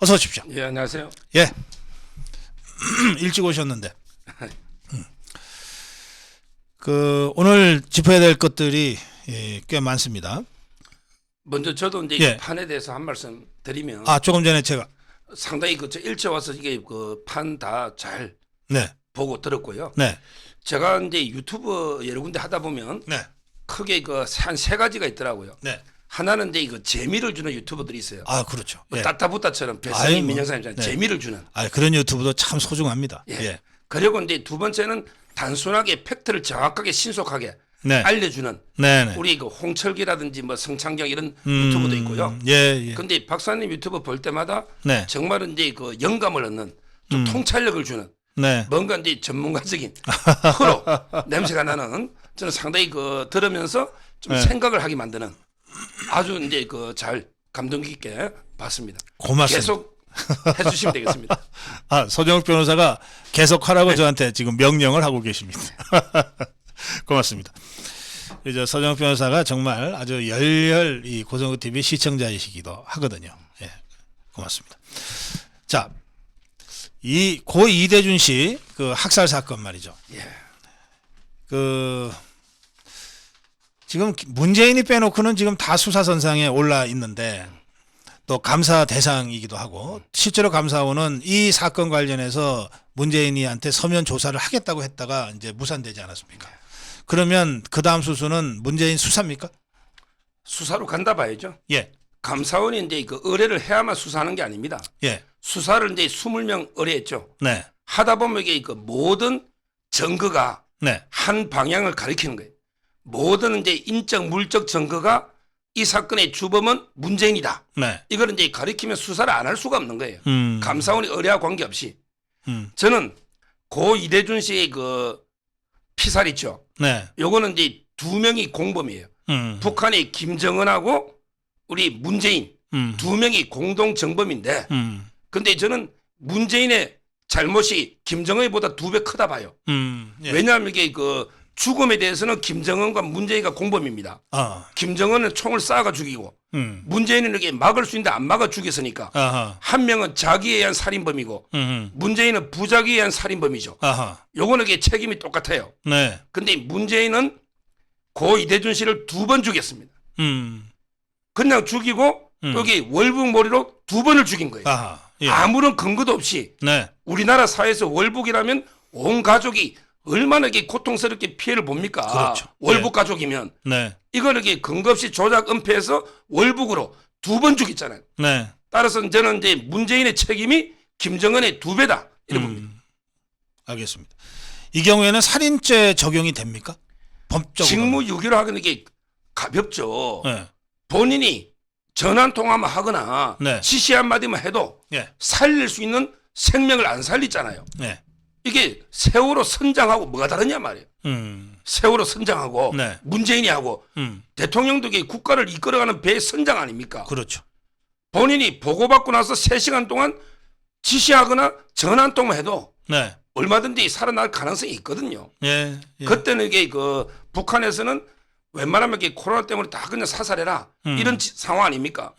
어서 오십시오. 예, 안녕하세요. 예. 일찍 오셨는데. 오늘 짚어야 될 것들이 꽤 많습니다. 먼저 저도 이제 예. 판에 대해서 한 말씀 드리면 조금 전에 제가 상당히 저 일찍 와서 이게 그 판 다 잘 네. 보고 들었고요. 네. 제가 이제 유튜브 여러 군데 하다 보면 네. 크게 그 한 세 가지가 있더라고요. 네. 하나는 이제 이거 재미를 주는 유튜버들이 있어요. 그렇죠. 뭐 예. 따따부따처럼 아유, 배성희 뭐. 민영사님처럼 네. 재미를 주는. 그런 유튜브도 참 소중합니다. 예. 예. 그리고 이제 두 번째는 단순하게 팩트를 정확하게 신속하게 네. 알려주는 네. 네. 우리 그 홍철기라든지 뭐 성창경 이런 유튜브도 있고요. 예. 예. 근데 박사님 유튜브 볼 때마다 네. 정말은 이제 그 영감을 얻는 좀 통찰력을 주는 네. 뭔가 이제 전문가적인 흐로 냄새가 나는 저는 상당히 그 들으면서 좀 네. 생각을 하게 만드는 아주 이제 그 잘 감동 깊게 봤습니다. 고맙습니다. 계속 해주시면 되겠습니다. 서정욱 변호사가 계속하라고 저한테 지금 명령을 하고 계십니다. 고맙습니다. 이제 서정욱 변호사가 정말 아주 열렬 이 고성국 TV 시청자이시기도 하거든요. 예, 고맙습니다. 자, 이 고 이대준 씨 그 학살 사건 말이죠. 예. 지금 문재인이 빼놓고는 지금 다 수사선상에 올라 있는데 또 감사 대상이기도 하고 실제로 감사원은 이 사건 관련해서 문재인이한테 서면 조사를 하겠다고 했다가 이제 무산되지 않았습니까? 그러면 그 다음 수순은 문재인 수사입니까? 수사로 간다 봐야죠. 예, 감사원이 이제 그 의뢰를 해야만 수사하는 게 아닙니다. 예, 수사를 이제 20명 의뢰했죠. 네, 하다 보면 이게 그 모든 증거가 네, 한 방향을 가리키는 거예요. 모든 이제 인적 물적 증거가 이 사건의 주범은 문재인이다. 네, 이걸 이제 가리키면 수사를 안 할 수가 없는 거예요. 음, 감사원이 의뢰와 관계없이. 저는 고 이대준 씨의 그 피살 있죠. 네, 요거는 이제 두 명이 공범이에요. 북한의 김정은하고 우리 문재인 두 명이 공동 정범인데 근데 저는 문재인의 잘못이 김정은보다 2배 크다 봐요. 예. 왜냐하면 이게 그 죽음에 대해서는 김정은과 문재인과 공범입니다. 김정은은 총을 쏴가 죽이고 문재인은 이렇게 막을 수 있는데 안 막아 죽였으니까 아하, 한 명은 자기에 의한 살인범이고 문재인은 부작위에 의한 살인범이죠. 아하, 요거는 이게 책임이 똑같아요. 네, 근데 문재인은 고 이대준 씨를 2번 죽였습니다. 그냥 죽이고 여기 월북몰이로 2번을 죽인 거예요. 아하, 예, 아무런 근거도 없이 네, 우리나라 사회에서 월북이라면 온 가족이 얼마나 이게 고통스럽게 피해를 봅니까? 그렇죠. 월북 가족이면 네, 이걸 이렇게 근거 없이 조작 은폐해서 월북으로 2번 죽였잖아요. 네. 따라서 저는 이제 문재인의 책임이 김정은의 2배다 이렇게 봅니다. 알겠습니다. 이 경우에는 살인죄 적용이 됩니까? 법적으로? 직무유기로 하기는 이게 가볍죠. 네. 본인이 전화 통화만 하거나 네. 지시 한마디만 해도 예. 살릴 수 있는 생명을 안 살리잖아요. 네. 이게 세월호 선장하고 뭐가 다르냐 말이에요. 세월호 선장하고 네. 문재인이 하고 대통령도 이게 국가를 이끌어가는 배 선장 아닙니까? 그렇죠. 본인이 보고받고 나서 3시간 동안 지시하거나 전화 한 통만 해도 네. 얼마든지 살아날 가능성이 있거든요. 예. 예. 그때는 이게 그 북한에서는 웬만하면 이게 코로나 때문에 다 그냥 사살해라 이런 상황 아닙니까?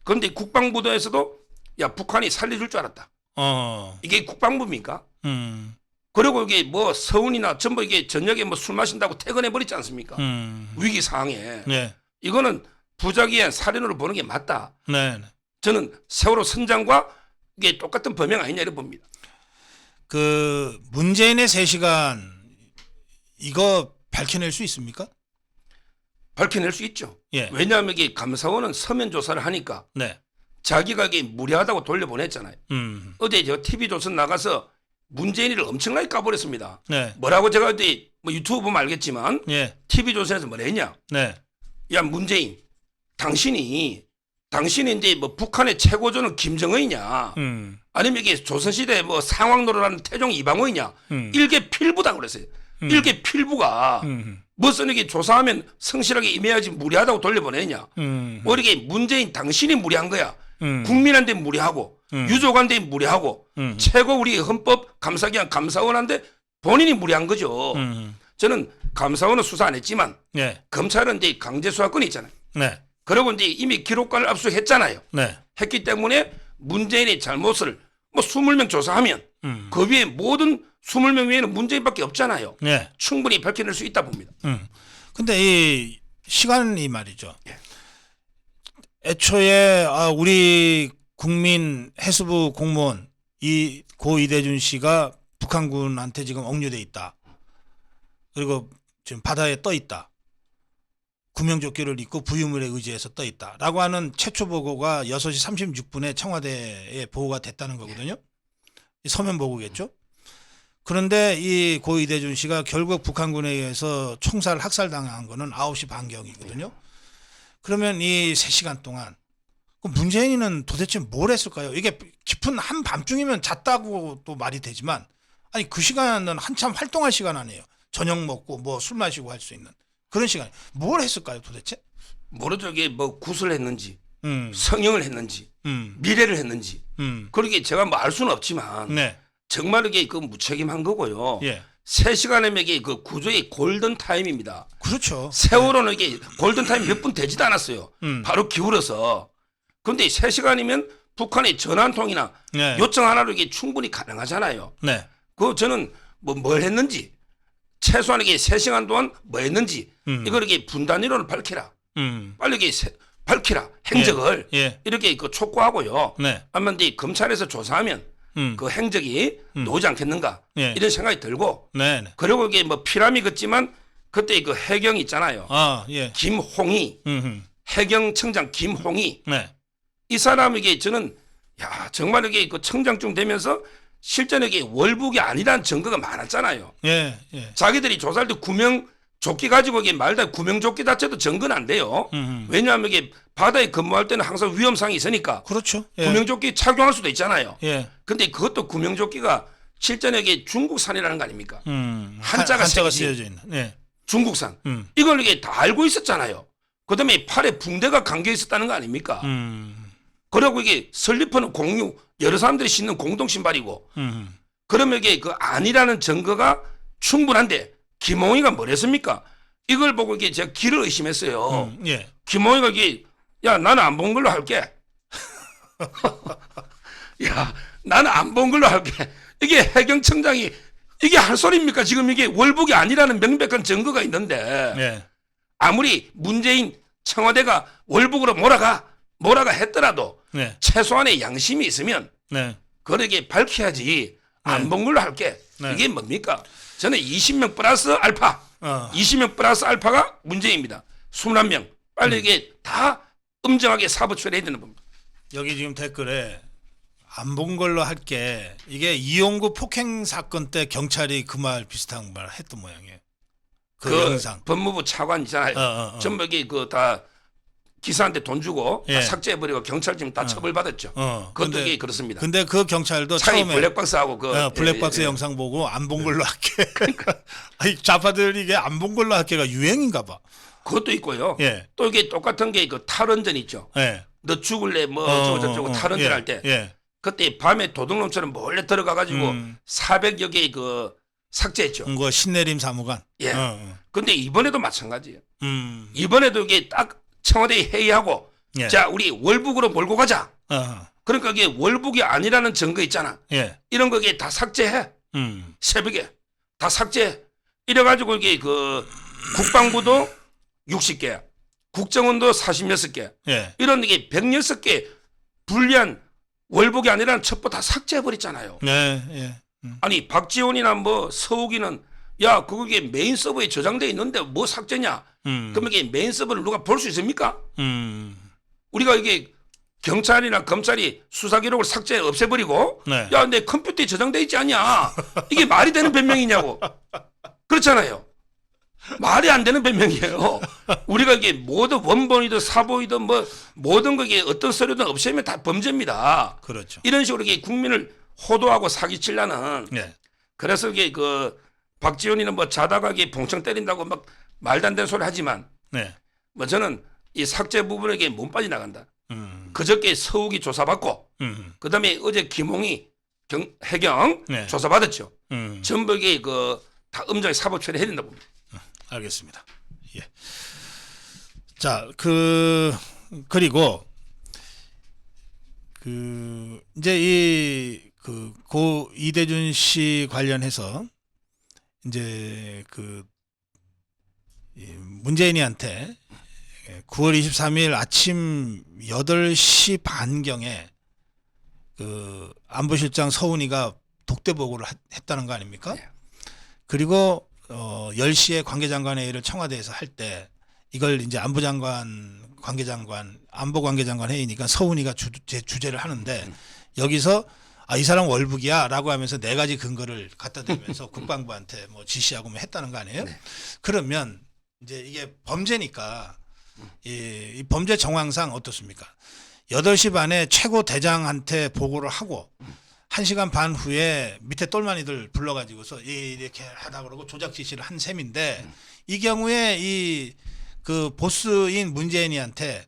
그런데 국방부도에서도 야 북한이 살려줄 줄 알았다. 이게 국방부입니까? 그리고 이게 뭐 서훈이나 전부 이게 저녁에 뭐 술 마신다고 퇴근해 버리지 않습니까? 위기 상황에 네. 이거는 부작위한 살인으로 보는 게 맞다. 네. 저는 세월호 선장과 이게 똑같은 범행 아니냐 이렇게 봅니다. 그 문재인의 3시간 이거 밝혀낼 수 있습니까? 밝혀낼 수 있죠. 예. 왜냐하면 이게 감사원은 서면 조사를 하니까 네. 자기가 이게 무리하다고 돌려보냈잖아요. 어제 저 TV조선 나가서 문재인이를 엄청나게 까버렸습니다. 네. 뭐라고 제가 어디 뭐 유튜브 보면 알겠지만 예. TV조선에서 뭐라 했냐. 네. 야 문재인 당신이 이제 뭐 북한의 최고조는 김정은이냐 아니면 이게 조선시대 뭐 상황노릇하는 태종 이방호이냐 일개 필부다 그랬어요. 일개 필부가 무슨 이게 조사하면 성실하게 임해야지 무리하다고 돌려보내냐. 이렇게 문재인 당신이 무리한 거야. 국민한테 무리하고 유족한테 무리하고 최고 우리 헌법 감사기관 감사원한테 본인이 무리한 거죠. 저는 감사원은 수사 안 했지만 네. 검찰은 이제 강제 수사권이 있잖아요. 네. 그리고 이제 이미 기록관을 압수했잖아요. 네. 했기 때문에 문재인의 잘못을 뭐 20명 조사하면 그 위에 모든 20명 위에는 문재인밖에 없잖아요. 네. 충분히 밝혀낼 수 있다 봅니다. 근데 이 시간이 말이죠. 예. 애초에 우리 국민 해수부 공무원 이 고 이대준 씨가 북한군한테 지금 억류돼 있다. 그리고 지금 바다에 떠 있다. 구명조끼를 입고 부유물에 의지해서 떠 있다라고 하는 최초 보고가 6시 36분에 청와대에 보고가 됐다는 거거든요. 이 서면 보고겠죠. 그런데 이 고 이대준 씨가 결국 북한군에 의해서 총살 학살당한 거는 9시 반경이거든요. 그러면 이 3시간 동안 그럼 문재인은 도대체 뭘 했을까요? 이게 깊은 한밤중이면 잤다고 또 말이 되지만 아니 그 시간은 한참 활동할 시간 아니에요. 저녁 먹고 뭐 술 마시고 할 수 있는 그런 시간. 뭘 했을까요 도대체? 모르죠. 이게 뭐 구슬을 했는지 성형을 했는지 미래를 했는지 그러게 제가 뭐 알 수는 없지만 네. 정말 이게 그 무책임한 거고요. 예. 3시간이면 이게 그 구조의 골든 타임입니다. 그렇죠. 세월호는 이게 골든 타임 몇 분 되지도 않았어요. 바로 기울어서. 그런데 3시간이면 북한의 전화 한 통이나 네. 요청 하나로 이게 충분히 가능하잖아요. 네. 그 저는 뭐 뭘 했는지 최소한 이게 3시간 동안 뭐 했는지 이걸 이렇게 분단위로는 밝혀라. 빨리 이게 밝혀라. 행적을 예. 이렇게 그 촉구하고요. 네. 아마 이제 검찰에서 조사하면 그 행적이 나오지 않겠는가 예. 이런 생각이 들고 네. 네. 그리고 이게 뭐 피라미 걷지만 그때 그 해경 있잖아요. 예. 김홍희 해경청장 김홍희 네. 이 사람에게 저는 야 정말 이게 그 청장쯤 되면서 실제는 이게 월북이 아니라는 증거가 많았잖아요. 예. 예. 자기들이 조사할 때 구명조끼 가지고 이게 말다 구명조끼 자체도 증거는 안 돼요. 왜냐하면 이게 바다에 근무할 때는 항상 위험상이 있으니까 그렇죠. 예. 구명조끼 착용할 수도 있잖아요. 예. 근데 그것도 구명조끼가 실제는 이게 중국산이라는 거 아닙니까? 한자가 쓰여져 있는. 예. 중국산. 이걸 이게 다 알고 있었잖아요. 그다음에 팔에 붕대가 감겨 있었다는 거 아닙니까? 그리고 이게 슬리퍼는 공유 여러 사람들이 신는 공동 신발이고 그러면 이게 그 아니라는 증거가 충분한데 김홍희가 뭘 했습니까? 이걸 보고 이게 제가 길을 의심했어요. 예. 김홍희가 이게 야 나는 안 본 걸로 할게. 야 나는 안 본 걸로 할게. 이게 해경청장이 이게 할 소리입니까? 지금 이게 월북이 아니라는 명백한 증거가 있는데 예. 아무리 문재인 청와대가 월북으로 몰아가 했더라도 네. 최소한의 양심이 있으면 네. 그러게 밝혀야지. 안 본 걸로 할게. 네. 이게 뭡니까? 저는 20명 플러스 알파. 20명 플러스 알파가 문제입니다. 21명. 빨리 이게 다 엄정하게 사법 처리해야 되는 겁니다. 여기 지금 댓글에 안 본 걸로 할게. 이게 이용구 폭행 사건 때 경찰이 그 말 비슷한 말 했던 모양이에요. 그 영상. 법무부 차관 있잖아요. 전부 이게 그 다 기사한테 돈 주고 예. 다 삭제해버리고 경찰팀 다 처벌받았죠. 그것도 이게 그렇습니다. 근데 그 경찰도 차이 처음에 블랙박스하고 그 블랙박스 영상 보고 안 본 걸로 할게. 그러니까 아니, 좌파들이 이게 안 본 걸로 할게가 유행인가 봐. 그것도 있고요. 예. 또 이게 똑같은 게 그 탈원전 있죠. 예. 너 죽을래 뭐 어쩌고 탈원전 예. 할 때 예. 그때 밤에 도둑놈처럼 몰래 들어가 가지고 400여 개의 그 삭제했죠. 그거 신내림 사무관. 예. 근데 이번에도 마찬가지예요. 음. 이번에도 이게 딱 청와대에 회의하고 예. 자 우리 월북으로 몰고 가자. 어. 그러니까 이게 월북이 아니라는 증거 있잖아. 예. 이런 거 이게 다 삭제해. 새벽에 다 삭제해. 이래가지고 이게 그 국방부도 60개, 국정원도 46개. 예. 이런 이게 106개 불리한 월북이 아니라는 첩보 다 삭제해버렸잖아요. 네. 예. 아니 박지원이나 뭐 서욱이는 야 그게 메인 서버에 저장돼 있는데 뭐 삭제냐? 그럼 이게 메인 서버를 누가 볼 수 있습니까? 우리가 이게 경찰이나 검찰이 수사 기록을 삭제 없애버리고 네. 야 내 컴퓨터에 저장돼 있지 않냐? 이게 말이 되는 변명이냐고? 그렇잖아요. 말이 안 되는 변명이에요. 우리가 이게 모든 원본이든 사보이든 뭐 모든 거게 어떤 서류든 없애면 다 범죄입니다. 그렇죠. 이런 식으로 이게 국민을 호도하고 사기치려는. 예. 그래서 이게 그 박지원이는 뭐 자다가 이게 봉창 때린다고 막 말도 안 되는 소리 하지만 네. 뭐 저는 이 삭제 부분에게 몸 빠져나간다. 그저께 서욱이 조사받고 그다음에 어제 김홍희 해경 네. 조사받았죠. 전부 이게 그 다 엄정히 사법 처리해야 된다 봅니다. 알겠습니다. 예. 자, 그리고 이제 이 고 이대준 씨 관련해서 이제 이 문재인이한테 9월 23일 아침 8시 반경에 안보실장 서훈이가 독대보고를 했다는 거 아닙니까? 네. 그리고 10시에 관계장관회의를 청와대에서 할 때 이걸 이제 안보관계장관 회의니까 서훈이가 주재를 하는데 여기서 이 사람 월북이야라고 하면서 4가지 근거를 갖다 대면서 국방부한테 뭐 지시하고 뭐 했다는 거 아니에요? 네. 그러면 이제 이게 범죄니까 이 범죄 정황상 어떻습니까? 8시 반에 최고 대장한테 보고를 하고 1시간 반 후에 밑에 똘마니들 불러가지고서 이렇게 하다 그러고 조작 지시를 한 셈인데 이 경우에 보스인 문재인이한테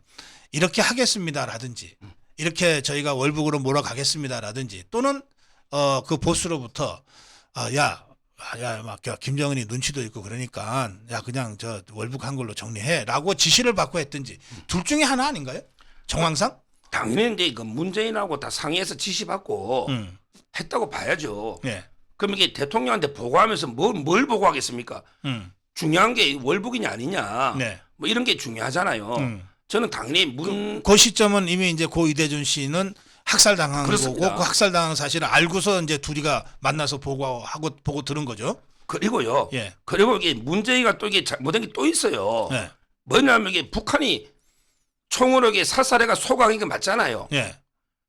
이렇게 하겠습니다라든지 이렇게 저희가 월북으로 몰아가겠습니다라든지 또는 그 보스로부터 막 김정은이 눈치도 있고 그러니까 야 그냥 저 월북한 걸로 정리해라고 지시를 받고 했든지 둘 중에 하나 아닌가요? 정황상? 당연히 이제 그 문재인하고 다 상의해서 지시받고 했다고 봐야죠. 네. 그럼 이게 대통령한테 보고하면서 뭘 보고하겠습니까? 중요한 게 월북이냐 아니냐. 네. 뭐 이런 게 중요하잖아요. 저는 당연히 그 시점은 이미 이제 고 이대준 씨는 학살당한 그렇습니다. 거고 그 학살당한 사실을 알고서 이제 둘이가 만나서 보고 들은 거죠. 그리고요. 예. 그리고 이게 문재인이가 또 이게 잘못된 게 또 있어요. 네. 뭐냐면 이게 북한이 총으로 이게 살살해가 소각한 게 맞잖아요. 예.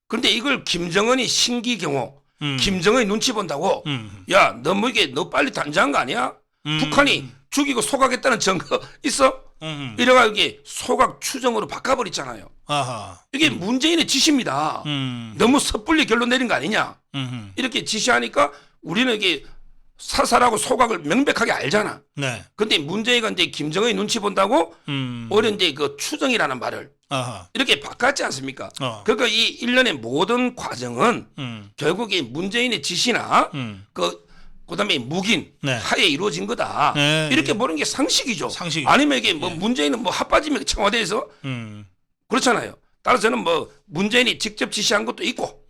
그런데 이걸 김정은이 신기경호, 음. 김정은이 눈치 본다고, 야, 너 뭐 이게 너 빨리 단장한 거 아니야? 북한이 죽이고 소각했다는 증거 있어? 이래가 이게 소각 추정으로 바꿔버렸잖아요. 아하. 이게 문재인의 지시입니다. 너무 섣불리 결론 내린 거 아니냐? 이렇게 지시하니까 우리는 이게 사살하고 소각을 명백하게 알잖아. 네. 근데 문재인이 이제 김정은이 눈치 본다고 오히려 이제 그 추정이라는 말을 아하. 이렇게 바꿨지 않습니까? 그러니까 이 일련의 모든 과정은 결국에 문재인의 지시나 그다음에 묵인 네. 하에 이루어진 거다. 네, 이렇게 네. 보는 게 상식이죠. 상식이죠. 아니면 이게 뭐 문재인은 뭐 핫바지면 청와대에서 그렇잖아요. 따라서 저는 뭐 문재인이 직접 지시한 것도 있고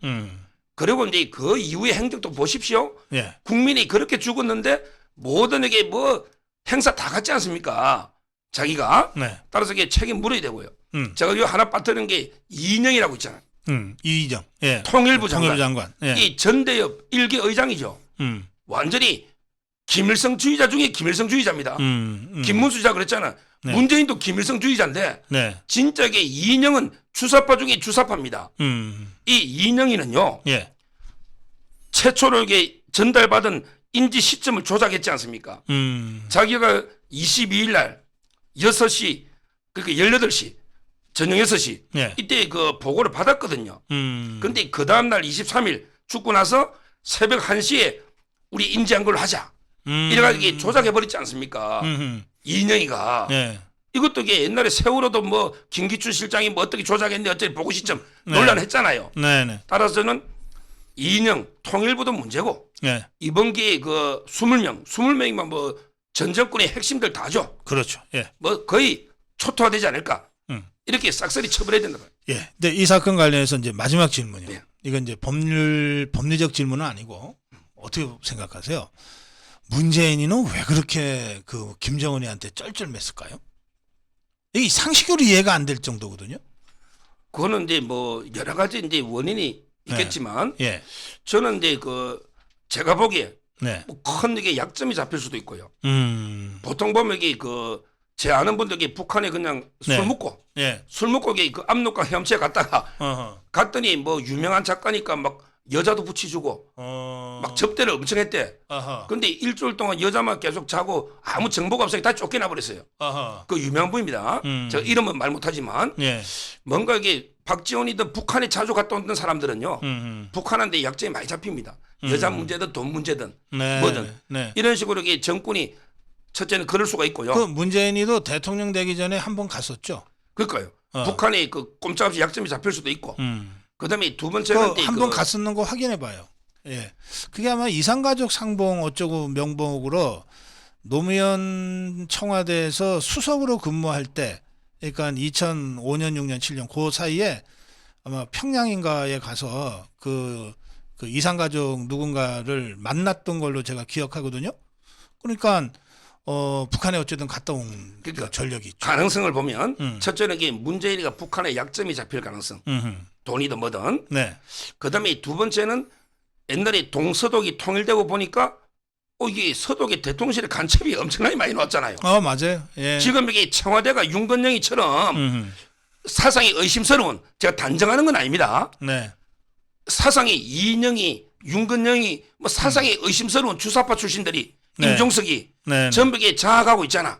그리고 이제 그 이후의 행적도 보십시오. 예. 국민이 그렇게 죽었는데 모든에게 뭐 행사 다 갔지 않습니까? 자기가 네. 따라서 이게 책임 물어야 되고요. 제가 이 하나 빠뜨린 게 이인영이라고 있잖아요. 이의정. 예. 통일부 장관. 통일부 장관. 예. 이 전대협 1기 의장이죠. 완전히 김일성 주의자 중에 김일성 주의자입니다. 김문수자 그랬잖아. 네. 문재인도 김일성 주의자인데 네. 진짜 이게 이인영은 주사파 중에 주사파입니다. 이 이인영이는요. 예. 최초로 이게 전달받은 인지 시점을 조작했지 않습니까? 자기가 22일 날 6시 그러니까 18시 저녁 6시 예. 이때 그 보고를 받았거든요. 근데 그 다음 날 23일 죽고 나서 새벽 1시에 우리 인지한 걸로 하자. 이래가지고 이게 조작해버렸지 않습니까? 이인영이가. 예. 이것도 이게 옛날에 세월호도 뭐 김기춘 실장이 뭐 어떻게 조작했는데 어차피 보고 시점 네. 논란했잖아요. 네네. 따라서는 이인영 통일부도 문제고 예. 이번 기회에 그 20명이면 뭐 전 정권의 핵심들 다죠. 그렇죠. 예. 뭐 거의 초토화되지 않을까. 이렇게 싹쓸이 처벌해야 된다. 예. 근데 이 사건 관련해서 이제 마지막 질문이요. 네. 이건 이제 법리적 질문은 아니고 어떻게 생각하세요? 문재인이는 왜 그렇게 김정은이한테 쩔쩔맸을까요? 이게 상식으로 이해가 안 될 정도거든요. 그거는 이제 뭐 여러 가지 이제 원인이 있겠지만 예. 저는 이제 제가 보기에 네. 뭐 큰 이게 약점이 잡힐 수도 있고요. 보통 보면 이게 제 아는 분들이 북한에 그냥 네. 술 먹고 이게 압록강 헤엄쳐 갔다가 어허. 갔더니 뭐 유명한 작가니까 막 여자도 붙여주고 막 접대를 엄청 했대. 어허. 근데 일주일 동안 여자만 계속 자고 아무 정보가 없으니까 다 쫓겨나 버렸어요. 어허. 그 유명한 분입니다. 제가 이름은 말 못하지만 예. 뭔가 이게 박지원이든 북한에 자주 갔다 온 사람들은요. 북한한테 약점이 많이 잡힙니다. 여자 문제든 돈 문제든 네. 뭐든 네. 이런 식으로 이게 정권이 첫째는 그럴 수가 있고요. 그 문재인이도 대통령 되기 전에 한 번 갔었죠. 그러니까요. 북한에 꼼짝없이 약점이 잡힐 수도 있고. 그다음에 두 번째는 한 번 갔었는 거 확인해 봐요. 예. 그게 아마 이산가족 상봉 어쩌고 명목으로 노무현 청와대에서 수석으로 근무할 때 그러니까 2005년, 6년, 7년 그 사이에 아마 평양인가에 가서 그 이산가족 누군가를 만났던 걸로 제가 기억하거든요. 그러니까 북한에 어쨌든 갔다 온 그러니까 전력이 있죠. 가능성을 보면 첫째는 이게 문재인이가 북한에 약점이 잡힐 가능성. 돈이든 뭐든. 네. 그다음에 두 번째는 옛날에 동서독이 통일되고 보니까 이게 서독의 대통령실에 간첩이 엄청나게 많이 나왔잖아요. 맞아요. 예. 지금 이게 청와대가 윤건영이처럼 사상이 의심스러운, 제가 단정하는 건 아닙니다. 네. 사상이 이인영이, 윤건영이 뭐 사상이 의심스러운 주사파 출신들이 네. 임종석이 네. 전부 이게 장악하고 있잖아.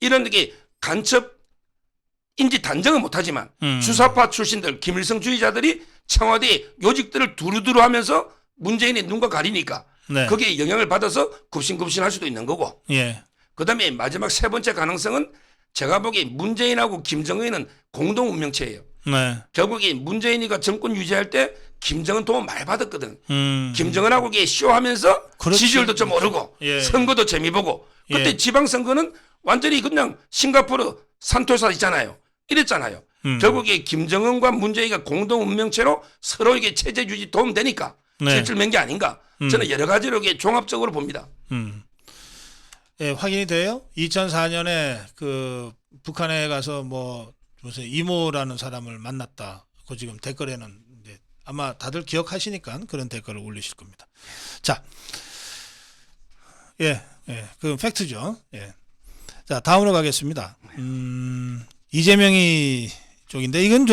이런 게 간첩인지 단정은 못하지만 주사파 출신들, 김일성주의자들이 청와대 요직들을 두루두루 하면서 문재인의 눈과 가리니까 네. 거기에 영향을 받아서 굽신굽신할 수도 있는 거고. 예. 그다음에 마지막 세 번째 가능성은 제가 보기에 문재인하고 김정은은 공동 운명체예요. 네. 결국에 문재인이가 정권 유지할 때 김정은 도움 많이 받았거든. 음. 김정은하고 이게 쇼하면서 그렇지. 지지율도 좀 오르고 예. 선거도 재미 보고. 그때 예. 지방선거는 완전히 그냥 싱가포르 산토사 있잖아요. 이랬잖아요. 결국에 김정은과 문재인이가 공동 운명체로 서로 이게 체제 유지 도움되니까 네. 실질 맹게 아닌가. 저는 여러 가지로 이게 종합적으로 봅니다. 예, 확인이 돼요? 2004년에 그 북한에 가서 뭐 무슨 이모라는 사람을 만났다. 그 지금 댓글에는 이제 아마 다들 기억하시니까 그런 댓글을 올리실 겁니다. 자, 예, 그 팩트죠. 예. 자, 다음으로 가겠습니다. 이재명이 쪽인데 이건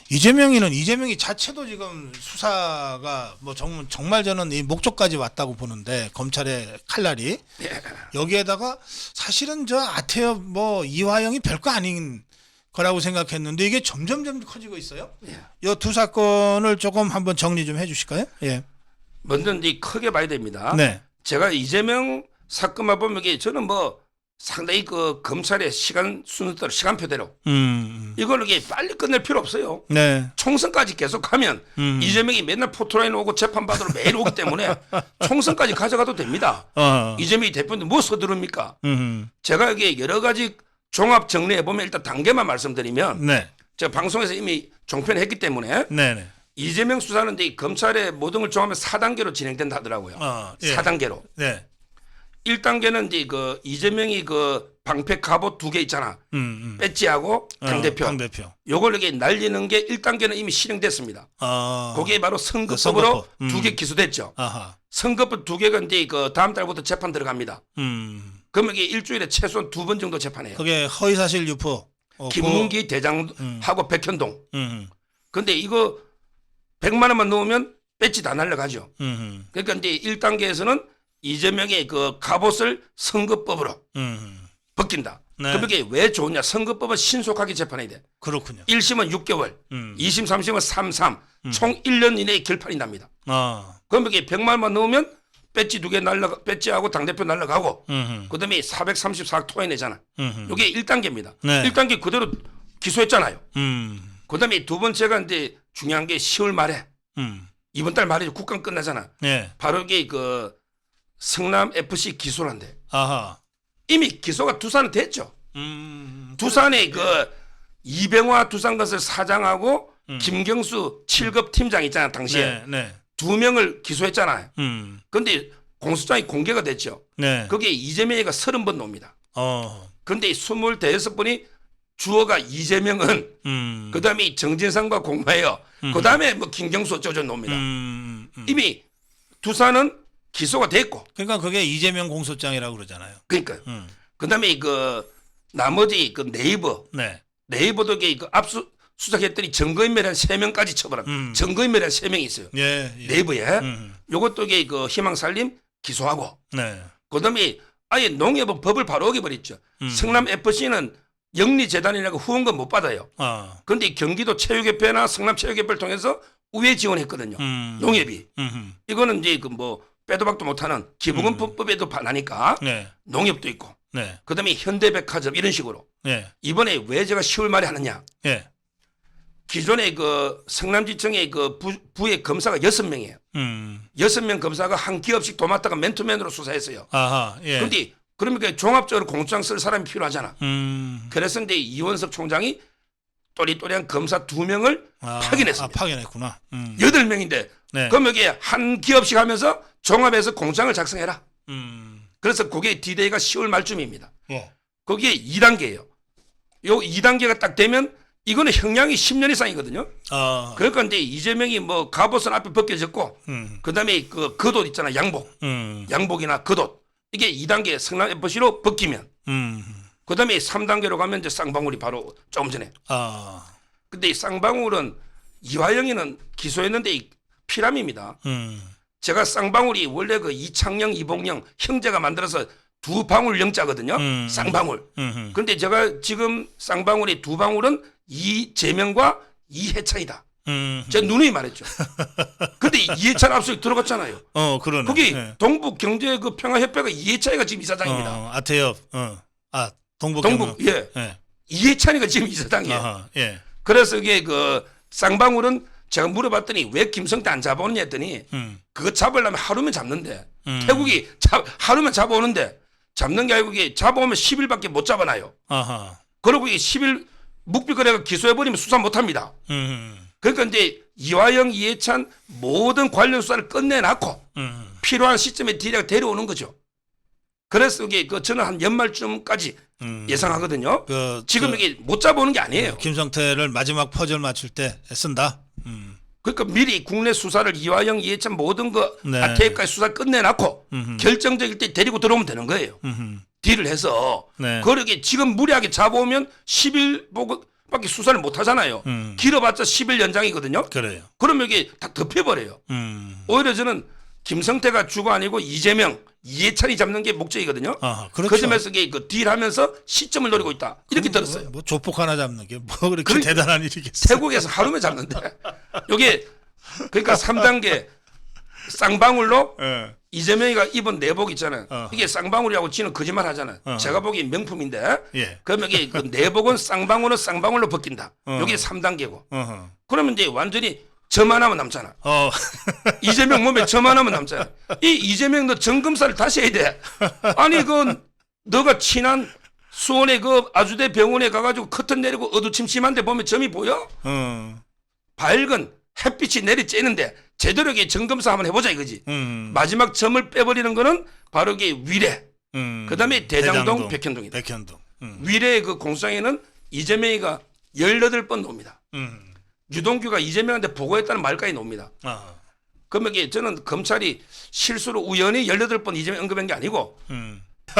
이재명이 자체도 지금 수사가 뭐 정말 저는 이 목적까지 왔다고 보는데 검찰의 칼날이 여기에다가 사실은 저 아태엽 뭐 이화영이 별거 아닌 거라고 생각했는데 이게 점점 커지고 있어요. 이 두 사건을 조금 한번 정리 좀 해주실까요? 예. 먼저 이제 크게 봐야 됩니다. 네. 제가 이재명 사건만 보면 이게 저는 뭐 상당히 그 검찰의 시간 순서대로 시간표대로 이걸 이게 빨리 끝낼 필요 없어요. 네. 총선까지 계속하면 이재명이 맨날 포토라인 오고 재판받으러 매일 오기 때문에 총선까지 가져가도 됩니다. 이재명이 대표님 뭐 서두릅니까? 제가 이게 여러 가지 종합 정리해 보면 일단 단계만 말씀드리면 네. 제가 방송에서 이미 종편했기 때문에 네. 이재명 수사는 이제 검찰의 모든 걸 종합하면 4단계로 진행된다 하더라고요. 예. 4단계로. 네. 1단계는 이제 그 이재명이 그 방패 갑옷 2개 있잖아. 배지하고 당대표. 당대표. 요걸 이렇게 날리는 게 1단계는 이미 실행됐습니다. 거기에 바로 선거법으로 그 2개 기소됐죠. 아하. 선거법 2개가 이제 그 다음 달부터 재판 들어갑니다. 그러면 이게 일주일에 최소한 2번 정도 재판해요. 그게 허위사실 유포. 김문기 대장하고 백현동. 음. 근데 이거 100만 원만 넣으면 배지 다 날라가죠. 음. 그러니까 이제 1단계에서는 이재명의 그 갑옷을 선거법으로 벗긴다. 네. 그럼 이게 왜 좋냐? 선거법은 신속하게 재판해야 돼. 그렇군요. 1심은 6개월, 2심, 3심은 3, 총 1년 이내에 결판이 납니다. 그럼 이게 100만 원만 넣으면 배지 2개 배지하고 당대표 날라가고, 그 다음에 434 토해내잖아. 이게 1단계입니다. 네. 1단계 그대로 기소했잖아요. 그 다음에 두 번째가 이제 중요한 게 10월 말에, 이번 달 말에 국감 끝나잖아. 네. 바로 이게 그 성남 FC 기소를 한대. 아하. 이미 기소가 두산은 됐죠. 두산의 그 이병화 두산건설 사장하고 김경수 7급 팀장 있잖아 당시에. 네. 두 명을 기소했잖아요. 그런데 공소장이 공개가 됐죠. 네. 거기에 이재명이가 30번 나옵니다. 그런데 25분이 주어가 이재명은 그다음에 정진상과 공모해요. 그다음에 뭐 김경수 어쩌고 나옵니다. 이미 두산은 기소가 됐고. 그러니까 그게 이재명 공소장이라고 그러잖아요. 그러니까요. 그다음에 그 나머지 그 네이버도 이게 그 압수수색했더니 증거인멸한 3명까지 처벌한 증거인멸한 3명이 있어요. 예. 네이버에 요것도 이게 그 희망살림 기소하고. 네. 그다음에 아예 농협은 법을 바로 어겨버렸죠. 성남 FC는 영리재단이라고 후원금 못 받아요. 그런데 경기도 체육협회나 성남 체육협회를 통해서 우회 지원했거든요. 농협이. 이거는 이제 그 뭐 빼도 박도 못하는 기부금법에도 반하니까 네. 농협도 있고. 네. 그다음에 현대백화점 이런 식으로. 네. 이번에 왜 제가 10월 말에 하느냐? 네. 기존에 그 성남지청의 그 부의 검사가 6명이에요. 6명 검사가 한 기업씩 도맡다가 맨투맨으로 수사했어요. 아하. 예. 그런데 그러니까 종합적으로 공소장 쓸 사람이 필요하잖아. 그래서 이제 이원석 총장이 또리또리한 검사 2명을 파견했습니다. 파견했구나. 8명인데 네. 그럼 여기에 한 기업씩 하면서 종합해서 공장을 작성해라. 그래서 그게 D-Day가 10월 말쯤입니다. 예. 거기에 2단계예요. 요 2단계가 딱 되면 이거는 형량이 10년 이상이거든요. 그러니까 이제 이재명이 뭐 갑옷은 앞에 벗겨졌고 그다음에 그 겉옷 있잖아. 양복이나 겉옷. 이게 2단계 성남 FC로 벗기면 그다음에 3단계로 가면 이제 쌍방울이 바로 조금 전에. 근데 이 쌍방울은 이화영이는 기소했는데 이 피람입니다. 제가 쌍방울이 원래 그 이창영, 이봉영 형제가 만들어서 2방울 영자거든요. 쌍방울. 그런데 제가 지금 쌍방울의 2방울은 이재명과 이해찬이다. 제 누누이 말했죠. 근데 이해찬 압수수색 들어갔잖아요. 그러네. 거기 네. 동북경제 그 평화협회가 이해찬이가 지금 이사장입니다. 아태엽. 동북. 예. 네. 이해찬이가 지금 이사장이에요. 아하, 예. 그래서 이게 그 쌍방울은 제가 물어봤더니 왜 김성태 안 잡아오느냐 했더니 그거 잡으려면 하루면 잡는데 태국이 하루면 잡아오는데 잡는 게 아니고 이게 잡아오면 10일밖에 못 잡아놔요. 그리고 이게 10일 묵비거래가 기소해버리면 수사 못합니다. 그러니까 이제 이화영, 이해찬 모든 관련 수사를 끝내놨고 필요한 시점에 D-Day가 데려오는 거죠. 그래서 이게 저는 한 연말쯤까지 예상하거든요. 지금 이게 못 잡아오는 게 아니에요. 김성태를 마지막 퍼즐 맞출 때 쓴다. 그러니까 미리 국내 수사를 이화영, 이해찬 모든 거 네. 아태까지 수사 끝내놨고 결정적일 때 데리고 들어오면 되는 거예요. 딜을 해서. 네. 그러게 지금 무리하게 잡아오면 10일 밖에 수사를 못 하잖아요. 길어봤자 10일 연장이거든요. 그래요. 그러면 이게 다 덮여버려요. 오히려 저는 김성태가 주가 아니고 이재명, 이해찬이 잡는 게 목적이거든요. 그렇죠. 그 점에서 이게 그 딜하면서 시점을 노리고 있다. 이렇게 들었어요. 뭐 조폭 하나 잡는 게 뭐 그렇게 대단한 일이겠어요. 태국에서 하루면 잡는데. 요게 그러니까 3단계 쌍방울로 예. 이재명이가 입은 내복 있잖아요. 이게 쌍방울이라고 지는 거짓말 하잖아요. 제가 보기엔 명품인데. 예. 그러면 이게 그 내복은 쌍방울은 쌍방울로 벗긴다. 요게 3단계고. 그러면 이제 완전히 저만 하면 남잖아. 이재명 몸에 저만 하면 남잖아. 이 이재명 너 정검사를 다시 해야 돼. 아니 그 너가 친한 수원의 그 아주대 병원에 가가지고 커튼 내리고 어두침침한데 보면 점이 보여? 밝은 햇빛이 내리쬐는데 제대로 이게 점검사 한번 해보자 이거지. 마지막 점을 빼버리는 거는 바로 이게 위례. 그다음에 대장동, 백현동이다. 위례의 그 공수장에는 이재명이가 18번 옵니다. 유동규가 이재명한테 보고했다는 말까지 나옵니다. 그러면 이게 저는 검찰이 실수로 우연히 18번 이재명 언급한 게 아니고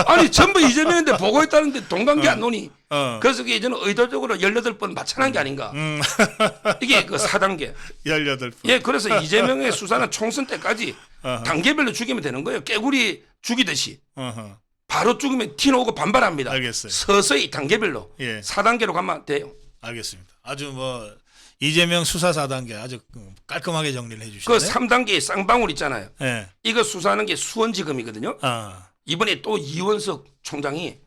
아니 전부 이재명한테 보고했다는데 동관계 안 노니. 그래서 이게 저는 의도적으로 18번 맞춰난 게 아닌가. 이게 그 4단계. 18번. 예, 그래서 이재명의 수사는 총선 때까지 단계별로 죽이면 되는 거예요. 깨구리 죽이듯이. 바로 죽으면 티 나오고 반발합니다. 알겠어요. 서서히 단계별로. 예. 4단계로 가면 돼요. 알겠습니다. 아주 뭐 이재명 수사 4단계 아주 깔끔하게 정리를 해주시네요. 그 3단계 쌍방울 있잖아요. 예. 이거 수사하는 게 수원지검이거든요. 이번에 또 이원석 총장이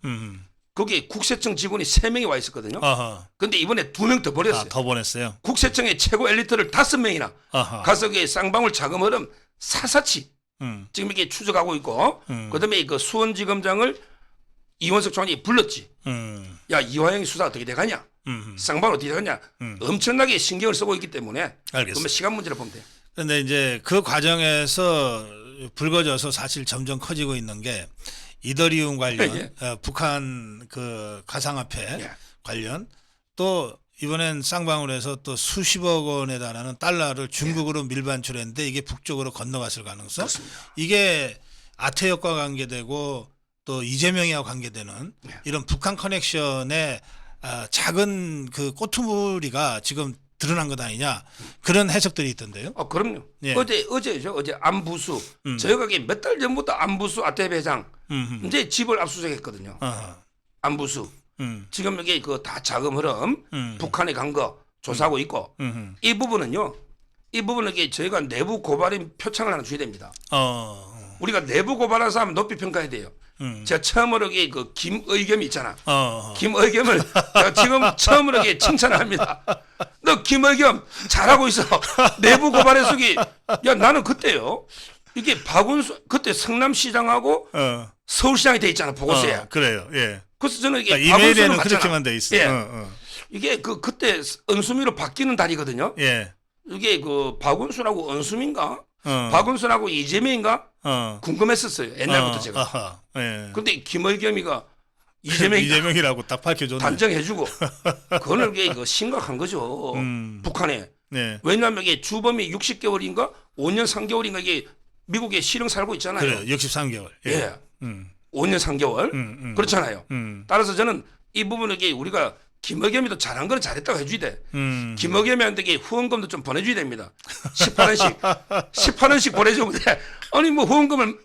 거기에 국세청 직원이 3명이 와 있었거든요. 근데 이번에 2명 더 보냈어요. 더 보냈어요. 국세청의 최고 엘리트를 5명이나 가서 그 쌍방울 자금 흐름 사사치 지금 이게 추적하고 있고 그다음에 그 수원지검장을 이원석 총장이 불렀지. 야 이화영이 수사 어떻게 돼가냐? 쌍방울 어떻게 돼가냐? 엄청나게 신경을 쓰고 있기 때문에 알겠습니다. 그러면 시간 문제를 보면 돼요. 그런데 이제 그 과정에서 불거져서 사실 점점 커지고 있는 게 이더리움 관련, 예. 북한 그 가상화폐 예. 관련 또 이번엔 쌍방울에서 또 수십억 원에 달하는 달러를 중국으로 밀반출했는데 이게 북쪽으로 건너갔을 가능성. 그렇습니다. 이게 아태역과 관계되고 또 이재명이와 관계되는 이런 북한 커넥션의 작은 그 꼬투리가 지금 드러난 것 아니냐 그런 해석들이 있던데요. 그럼요. 예. 어제죠. 어제 안부수 저희가 몇 달 전부터 안부수 아태배 회장 이제 집을 압수수색했거든요. 안부수 지금 여기 그 다 자금 흐름 북한에 간 거 조사하고 있고 이 부분은요. 이 부분은 이게 저희가 내부 고발인 표창을 하나 줘야 됩니다. 우리가 내부 고발한 사람 높이 평가해야 돼요. 제가 처음으로 그 김의겸이 있잖아. 김의겸을 제가 지금 처음으로 이게 칭찬합니다. 너 김의겸 잘하고 있어. 내부 고발해서 야 나는 그때요. 이게 박원순 그때 성남시장하고 서울시장이 돼 있잖아 보고서에. 그래요. 예. 그래서 저는 이게 그러니까 이메일에는 박원순을 그렇게만 돼 있어요. 예. 이게 그때 은수미로 바뀌는 달이거든요. 예. 이게 그 박원순하고 은수미인가? 어. 박원순하고 이재명인가? 어. 궁금했었어요. 옛날부터 제가. 아하. 예. 근데 김의겸이가 이재명이 이재명이라고 딱 밝혀줬네. 단정해주고 그거는 이게 심각한 거죠. 북한에. 네. 왜냐하면 이게 주범이 60개월인가 5년 3개월인가 이게 미국에 실형 살고 있잖아요. 그래. 63개월. 예. 예. 5년 3개월 그렇잖아요. 따라서 저는 이 부분을 이게 우리가 김의겸이도 잘한 건 잘했다고 해줘야 돼. 김의겸이한테 이게 후원금도 좀 보내줘야 됩니다. 18원씩 보내주면 돼. 아니 뭐 후원금을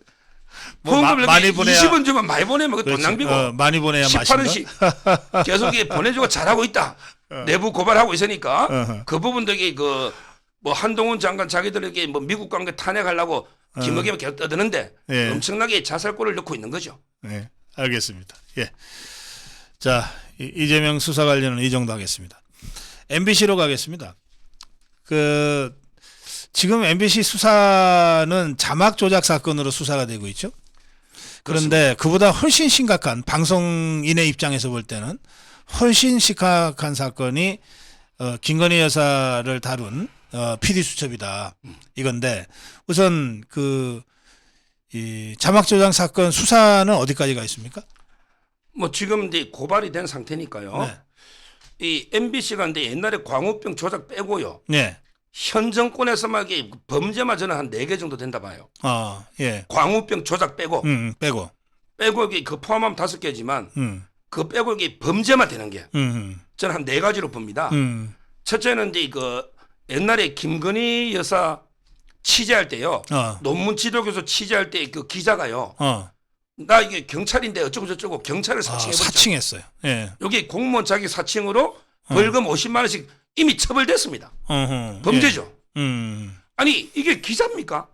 많이 보내야 20원 주면 많이 보내면 그 돈 낭비고 많이 보내야 맛있다. 18원씩 계속 이게 보내주고 잘하고 있다. 내부 고발하고 있으니까 그 부분도 이게 뭐 한동훈 장관 자기들에게 뭐 미국 관계 탄핵하려고 김의겸이 계속 떠드는데 예. 엄청나게 자살골을 넣고 있는 거죠. 네, 알겠습니다. 예. 자, 이재명 수사 관련은 이 정도 하겠습니다. MBC로 가겠습니다. 지금 MBC 수사는 자막 조작 사건으로 수사가 되고 있죠. 그런데 그보다 훨씬 심각한 방송인의 입장에서 볼 때는 훨씬 심각한 사건이 김건희 여사를 다룬 PD 수첩이다 이건데 우선 이 자막 조작 사건 수사는 어디까지가 있습니까? 뭐 지금 이제 고발이 된 상태니까요. 네. 이 MBC가 근데 옛날에 광우병 조작 빼고요. 네. 현 정권에서만 이게 범죄만 저는 한 4개 정도 된다 봐요. 예. 광우병 조작 빼고 빼고 이게 그 포함하면 5개지만 그 빼고 이게 범죄만 되는 게 저는 한 4가지로 봅니다. 첫째는 이제 옛날에 김건희 여사 취재할 때요. 논문 지도교수 취재할 때 그 기자가요. 나 이게 경찰인데 어쩌고 저쩌고 경찰을 사칭해버렸죠. 사칭했어요. 예. 여기 공무원 자기 사칭으로 벌금 50만 원씩 이미 처벌됐습니다. 범죄죠. 예. 아니 이게 기자입니까?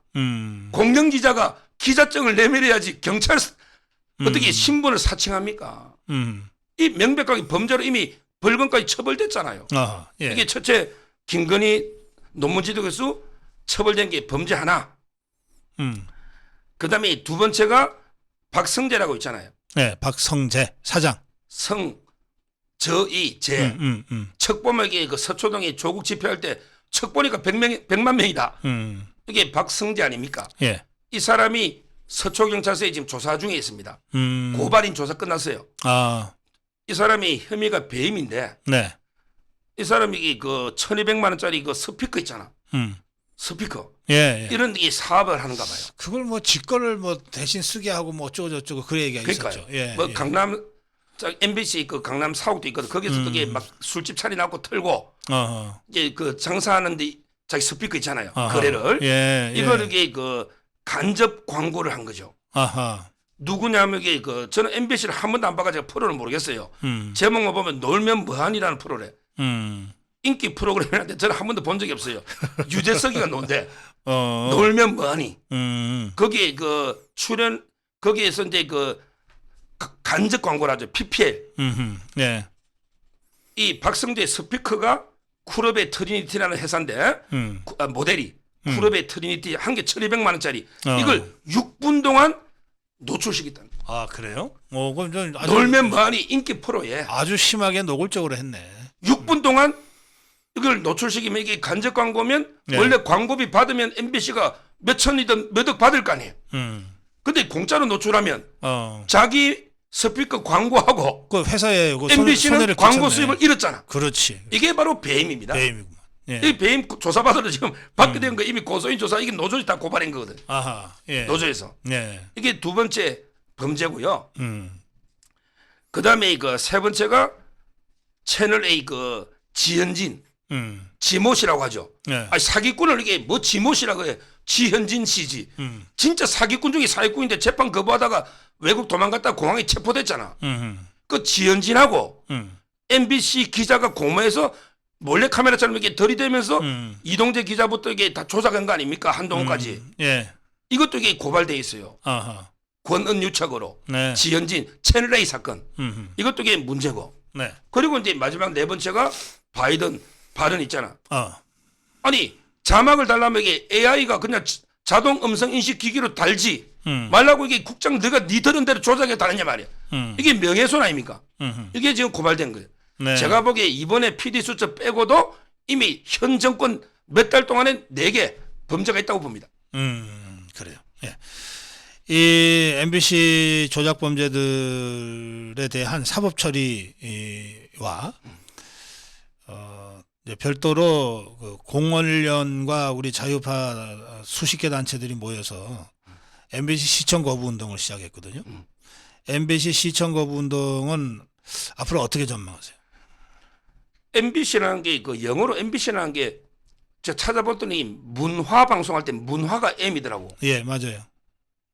공영 기자가 기자증을 내밀어야지 경찰 어떻게 신분을 사칭합니까? 이 명백하게 범죄로 이미 벌금까지 처벌됐잖아요. 예. 이게 첫째 김건희 논문 지도 교수 처벌된 게 범죄 하나. 그다음에 두 번째가 박성재라고 있잖아요. 네, 박성재 사장. 제. 척보면 이게 서초동에 조국 집회할 때 척 보니까 100만 명이다. 이게 박성재 아닙니까? 예. 이 사람이 서초경찰서에 지금 조사 중에 있습니다. 고발인 조사 끝났어요. 이 사람이 혐의가 배임인데 네. 이 사람이 1200만 원짜리 스피커 있잖아. 스피커. 예. 이런 이 사업을 하는가 봐요. 그걸 뭐 직거를 뭐 대신 쓰게 하고 뭐 어쩌고 저쩌고 그 얘기가 그러니까요. 있었죠. 예. 뭐 강남 MBC 강남 사옥도 있거든. 거기서 그게 막 술집 차려놓고 털고 이제 장사하는데 자기 스피커 있잖아요. 거래를. 예. 이걸 이게 간접 광고를 한 거죠. 누구냐면 이게 저는 MBC를 한 번도 안 봐가지고 프로를 모르겠어요. 제목만 보면 놀면 뭐하니라는 프로래. 인기 프로그램인데 저는 한 번도 본 적이 없어요. 유재석이가 논대. 놀면 뭐하니. 거기에 출연 거기에서 이제 간접 광고를 하죠. PPL. 네. 이 박성재 스피커가 쿨업의 트리니티라는 회사인데 모델이 쿨업의 트리니티 한 개 1,200만 원짜리 이걸 6분 동안 노출시켰다는 거예요. 그래요? 그럼 좀 아주 놀면 뭐하니 인기 프로에 아주 심하게 노골적으로 했네. 6분 동안 이걸 노출시키면 이게 간접 광고면 네. 원래 광고비 받으면 MBC가 몇 천이든 몇 억 받을 거 아니에요. 근데 공짜로 노출하면 자기 스피커 광고하고 그 회사에 MBC는 손해를 광고 끼쳤네. 수입을 잃었잖아. 그렇지. 이게 바로 배임입니다. 배임이구만. 예. 이 배임 조사받으러 지금 받게 된 거 이미 고소인 조사 이게 노조에서 다 고발한 거거든. 예. 노조에서. 네. 이게 두 번째 범죄고요. 그 다음에 세 번째가 채널 A 지현진 지모씨라고 하죠. 네. 사기꾼을 이게 뭐 지모씨라고 해. 지현진 씨지. 진짜 사기꾼 중에 사기꾼인데 재판 거부하다가 외국 도망갔다 공항에 체포됐잖아. 그 지현진하고 MBC 기자가 공모해서 몰래카메라처럼 이렇게 들이대면서 이동재 기자부터 이게 다 조작한 거 아닙니까? 한동훈까지. 예. 이것도 이게 고발돼 있어요. 권은 유착으로. 네. 지현진 채널 A 사건. 이것도 이게 문제고. 네. 그리고 이제 마지막 네 번째가 바이든 발언 있잖아. 아니 자막을 달라면 이게 AI가 그냥 자동 음성 인식 기기로 달지 말라고 이게 국장 네가 네 들은 대로 조작해 달았냐 말이야. 이게 명예훼손 아닙니까? 이게 지금 고발된 거예요. 네. 제가 보기에 이번에 PD 수첩 빼고도 이미 현 정권 몇 달 동안에 4개 범죄가 있다고 봅니다. 그래요. 예. 이 MBC 조작 범죄들에 대한 사법 처리와 이제 별도로 그 공원련과 우리 자유파 수십 개 단체들이 모여서 MBC 시청 거부 운동을 시작했거든요. MBC 시청 거부 운동은 앞으로 어떻게 전망하세요? MBC라는 게 그 영어로 MBC라는 게 제가 찾아봤더니 문화 방송할 때 문화가 M이더라고. 예, 맞아요.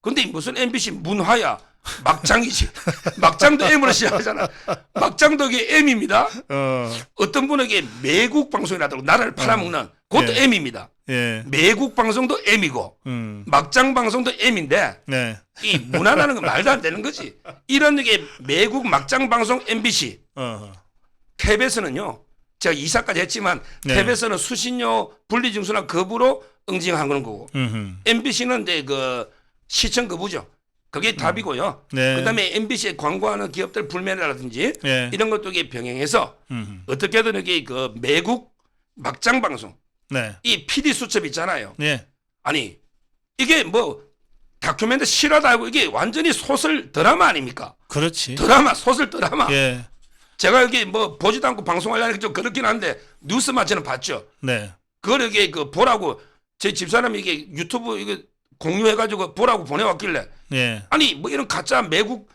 근데 무슨 MBC 문화야? 막장이지. 막장도 M으로 시작하잖아. 막장도 이게 M입니다. 어떤 분에게 매국 방송이라고 나라를 팔아먹는 그것도 예. M입니다. 예. 매국 방송도 M이고 막장 방송도 M인데 네. 이 문화라는 건 말도 안 되는 거지. 이런 게 매국 막장 방송 MBC. KBS는요. 제가 이사까지 했지만 네. KBS는 수신료 분리징수나 거부로 응징한 그런 거고 MBC는 이제 그 시청 거부죠. 그게 답이고요. 네. 그다음에 MBC에 광고하는 기업들 불매라든지 네. 이런 것도 이게 병행해서 어떻게든 이게 그 매국 막장 방송 네. 이 PD 수첩 있잖아요. 네. 아니 이게 뭐 다큐멘터리 실화다 하고 이게 완전히 소설 드라마 아닙니까? 그렇지. 드라마 소설 드라마. 예. 제가 여기 뭐 보지도 않고 방송하려는 게 좀 그렇긴 한데 뉴스만 저는 봤죠. 네. 그걸 이게 그 보라고 제 집사람이 이게 유튜브 이거 공유해가지고 보라고 보내왔길래 예. 아니 뭐 이런 가짜 매국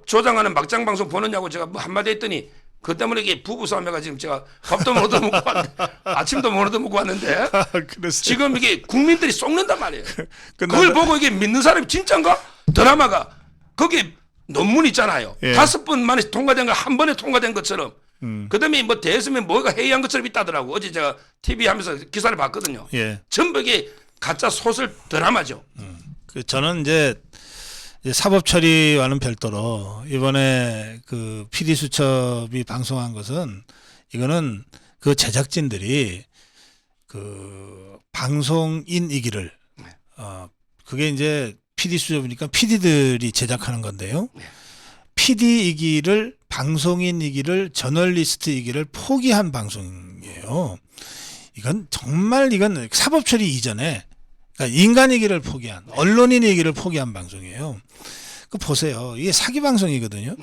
조장하는 막장 방송 보느냐고 제가 뭐 한마디 했더니 그 때문에 이게 부부 싸움해가 지금 제가 밥도 못 얻어 먹고 왔는데 아침도 못 얻어 먹고 왔는데 그랬어요. 지금 이게 국민들이 쏙는단 말이에요. 끝났다. 그걸 보고 이게 믿는 사람이 진짜인가? 드라마가 거기 논문 있잖아요. 예. 5번 만에 통과된 걸 한 번에 통과된 것처럼 그다음에 뭐 대했으면 뭐가 회의한 것처럼 있다더라고. 어제 제가 TV 하면서 기사를 봤거든요. 예. 전부 이게 가짜 소설 드라마죠. 저는 이제 사법 처리와는 별도로 이번에 그 PD 수첩이 방송한 것은 이거는 그 제작진들이 그 방송인이기를 그게 이제 PD 수첩이니까 PD들이 제작하는 건데요. PD이기를 방송인이기를 저널리스트이기를 포기한 방송이에요. 이건 사법 처리 이전에 그러니까 인간이기를 포기한 언론인이기를 포기한 방송이에요. 그 보세요. 이게 사기 방송이거든요.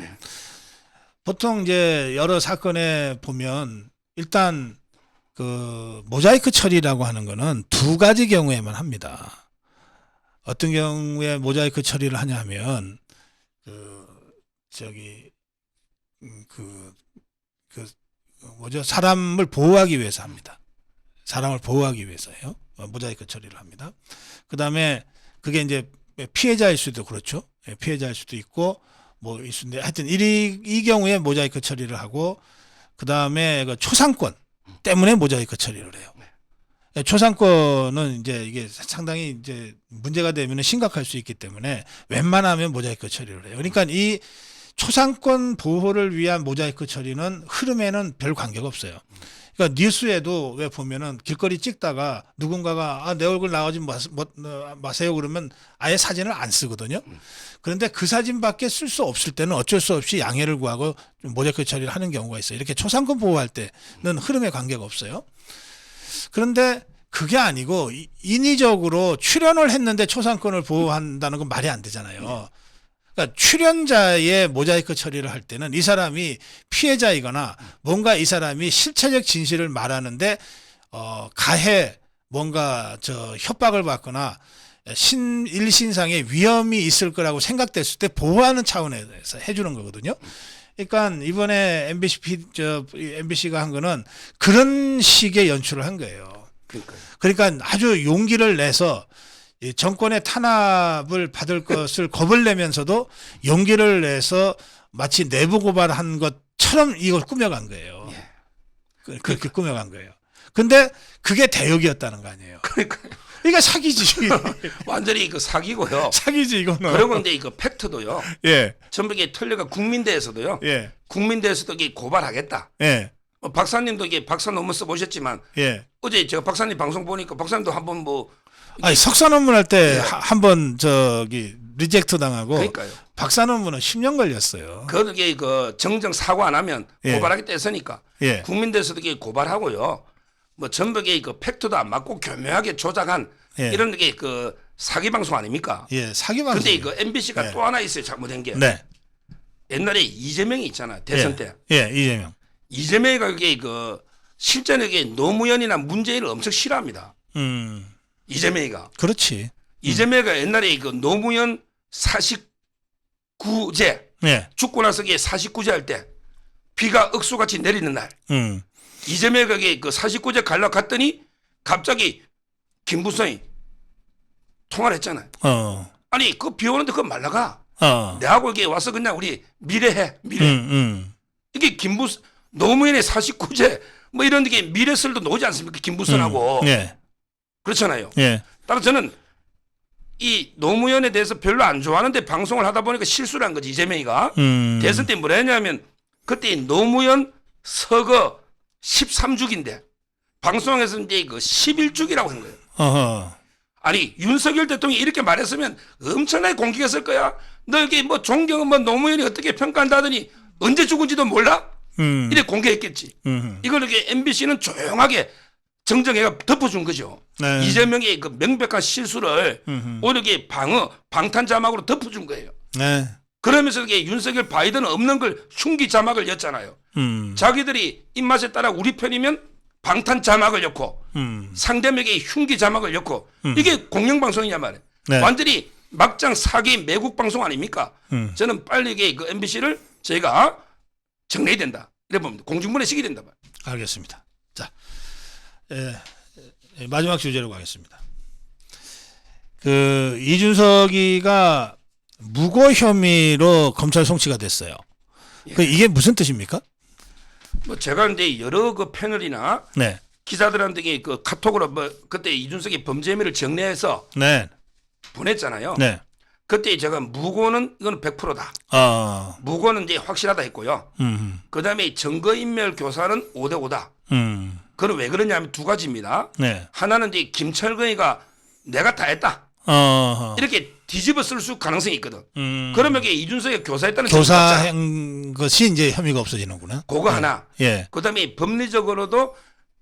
보통 이제 여러 사건에 보면 일단 그 모자이크 처리라고 하는 거는 2가지 경우에만 합니다. 어떤 경우에 모자이크 처리를 하냐 하면 사람을 보호하기 위해서 합니다. 사람을 보호하기 위해서요. 모자이크 처리를 합니다. 그다음에 그게 이제 피해자일 수도 그렇죠. 피해자일 수도 있고 뭐 있는데 하여튼 이 경우에 모자이크 처리를 하고 그다음에 그 초상권 때문에 모자이크 처리를 해요. 초상권은 이제 이게 상당히 이제 문제가 되면 심각할 수 있기 때문에 웬만하면 모자이크 처리를 해요. 그러니까 이 초상권 보호를 위한 모자이크 처리는 흐름에는 별 관계가 없어요. 그러니까 뉴스에도 왜 보면은 길거리 찍다가 누군가가 내 얼굴 나오지 마세요 그러면 아예 사진을 안 쓰거든요. 그런데 그 사진밖에 쓸 수 없을 때는 어쩔 수 없이 양해를 구하고 모자이크 처리를 하는 경우가 있어요. 이렇게 초상권 보호할 때는 흐름에 관계가 없어요. 그런데 그게 아니고 인위적으로 출연을 했는데 초상권을 보호한다는 건 말이 안 되잖아요. 그러니까 출연자의 모자이크 처리를 할 때는 이 사람이 피해자이거나 뭔가 이 사람이 실체적 진실을 말하는데 가해 뭔가 협박을 받거나 일신상의 위험이 있을 거라고 생각됐을 때 보호하는 차원에서 해주는 거거든요. 그러니까 이번에 MBC가 한 거는 그런 식의 연출을 한 거예요. 그러니까 아주 용기를 내서 정권의 탄압을 받을 것을 겁을 내면서도 용기를 내서 마치 내부 고발한 것처럼 이걸 꾸며간 거예요. 그렇게 꾸며간 거예요. 근데 그게 대역이었다는 거 아니에요. 그러니까 사기지. 완전히 그 사기고요. 사기지 이거는. 그리고 이제 이거 팩트도요. 예. 전부 이게 털려가 국민대에서도요. 예. 국민대에서도 이게 고발하겠다. 예. 박사님도 이게 박사 논문 써보셨지만 예. 어제 제가 박사님 방송 보니까 박사님도 한번 석사 논문 할 때 한번 리젝트 당하고 그러니까요. 박사 논문은 10년 걸렸어요. 그게 그 정정 사고 안 하면 예. 고발하겠다 했으니까 예. 국민대에서도 고발하고요. 뭐 전부게 그 팩트도 안 맞고 교묘하게 조작한 예. 이런 게 사기 방송 아닙니까? 예, 사기 방송. 근데 그 MBC가 예. 또 하나 있어요. 잘못된 게. 네. 옛날에 이재명이 있잖아. 대선 예. 때. 예, 이재명. 이재명이가 그게 실제는 이게 노무현이나 문재인을 엄청 싫어합니다. 이재명이가. 그렇지. 이재명이가 옛날에 그 노무현 49제 예. 죽고 나서 게 49제 할 때 비가 억수같이 내리는 날 이재명이 그 49제 가려고 갔더니 갑자기 김부성이 통화를 했잖아요. 아니 그 비 오는데 그거 말라가. 내하고 이게 와서 그냥 우리 미래해 미래. 이게 노무현의 49제 뭐 이런 게 미래설도 나오지 않습니까? 김부선하고. 예. 그렇잖아요. 예. 따라서 저는 이 노무현에 대해서 별로 안 좋아하는데 방송을 하다 보니까 실수를 한 거지 이재명이가. 대선 때 뭐라 했냐면 그때 노무현 서거 13주기인데 방송에서 이제 그 11주기라고 한 거예요. 어허. 아니 윤석열 대통령이 이렇게 말했으면 엄청나게 공격했을 거야. 너 이게 뭐 존경은 뭐 노무현이 어떻게 평가한다더니 언제 죽은지도 몰라? 이래 공개했겠지. 이걸 이렇게 MBC는 조용하게 정정해가 덮어준 거죠. 네. 이재명의 그 명백한 실수를 오히려 이게 방탄 자막으로 덮어준 거예요. 네. 그러면서 이게 윤석열 바이든은 없는 걸 흉기 자막을 였잖아요. 자기들이 입맛에 따라 우리 편이면 방탄 자막을 였고 상대에게 흉기 자막을 였고 이게 공영방송이냐 말이에요. 네. 완전히 막장 사기 매국 방송 아닙니까? 저는 빨리 이게 그 MBC를 저희가 정리해야 된다. 이래 봅니다. 공중분해시켜야 된다. 알겠습니다. 자, 마지막 주제로 가겠습니다. 그 이준석이가 무고 혐의로 검찰 송치가 됐어요. 그 이게 무슨 뜻입니까? 뭐 제가 이제 여러 그 패널이나 네. 기자들한테 그 카톡으로 뭐 그때 이준석이 범죄 혐의를 정리해서 네. 보냈잖아요. 네. 그때 제가 무고는 이건 100%다. 무고는 이제 확실하다 했고요. 그다음에 증거인멸 교사는 5대5다. 그건 왜 그러냐면 두 가지입니다. 네. 하나는 이제 김철근이가 내가 다 했다. 이렇게 뒤집어 쓸 수 가능성이 있거든. 그러면 이게 이준석이 교사했다는 교사한 것이 이제 혐의가 없어지는구나. 그거 하나. 예. 그다음에 법리적으로도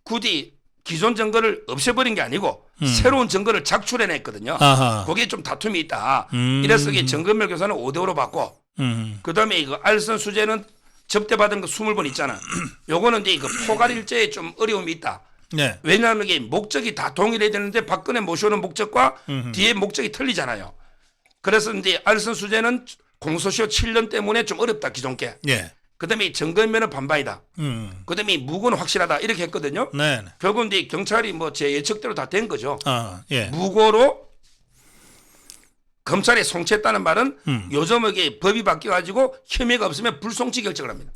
굳이 기존 증거를 없애버린 게 아니고 새로운 증거를 작출해냈거든요. 거기에 좀 다툼이 있다. 이래서 이게 증거인멸 교사는 5대5로 받고 그다음에 이거 알선 수재는 접대받은 거 20번 있잖아. 요거는 이제 그 포괄일제에 좀 어려움이 있다. 네. 왜냐하면 이게 목적이 다 동일해야 되는데 박근혜 모셔오는 목적과 뒤에 목적이 틀리잖아요. 그래서 이제 알선 수재는 공소시효 7년 때문에 좀 어렵다 기존 게. 예. 그다음에 증거인멸은 반반이다. 그다음에 무고는 확실하다 이렇게 했거든요. 네. 결국은 이제 경찰이 뭐 제 예측대로 다 된 거죠. 예. 무고로 검찰에 송치했다는 말은 요즘 이게 법이 바뀌어가지고 혐의가 없으면 불송치 결정을 합니다.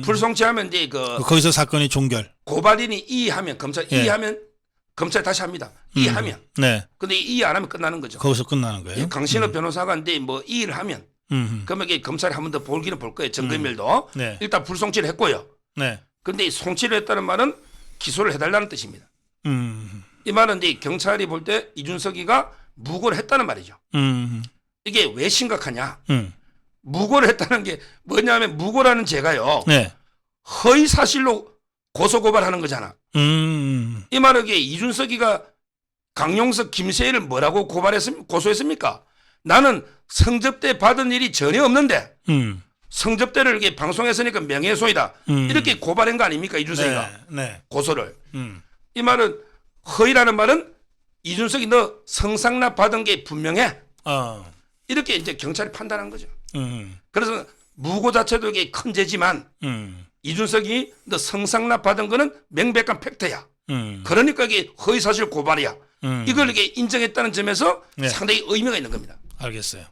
불송치하면 이제 거기서 사건이 종결. 고발인이 이의하면 검찰 예. 이의하면 검찰 다시 합니다. 이의하면. 네. 근데 이의 안 하면 끝나는 거죠. 거기서 끝나는 거예요. 강신호 변호사가 이제 뭐 이의를 하면 그러면 이게 검찰이 한 번 더 볼기는 볼 거예요. 증거인멸도. 네. 일단 불송치를 했고요. 네. 근데 송치를 했다는 말은 기소를 해달라는 뜻입니다. 이 말은 이제 경찰이 볼 때 이준석이가 무고를 했다는 말이죠. 이게 왜 심각하냐? 무고를 했다는 게 뭐냐면 무고라는 죄가요. 네. 허위 사실로 고소 고발하는 거잖아. 이 말은 이게 이준석이가 강용석, 김세일을 뭐라고 고소했습니까? 나는 성접대 받은 일이 전혀 없는데 성접대를 이렇게 방송에서니까 명예훼손이다. 이렇게 고발한 거 아닙니까 이준석이가? 네. 고소를. 이 말은 허위라는 말은 이준석이 너 성상납 받은 게 분명해. 이렇게 이제 경찰이 판단한 거죠. 그래서 무고 자체도 이게 큰 죄지만 이준석이 너 성상납 받은 거는 명백한 팩트야. 그러니까 이게 허위사실 고발이야. 이걸 이렇게 인정했다는 점에서 네. 상당히 의미가 있는 겁니다. 알겠어요.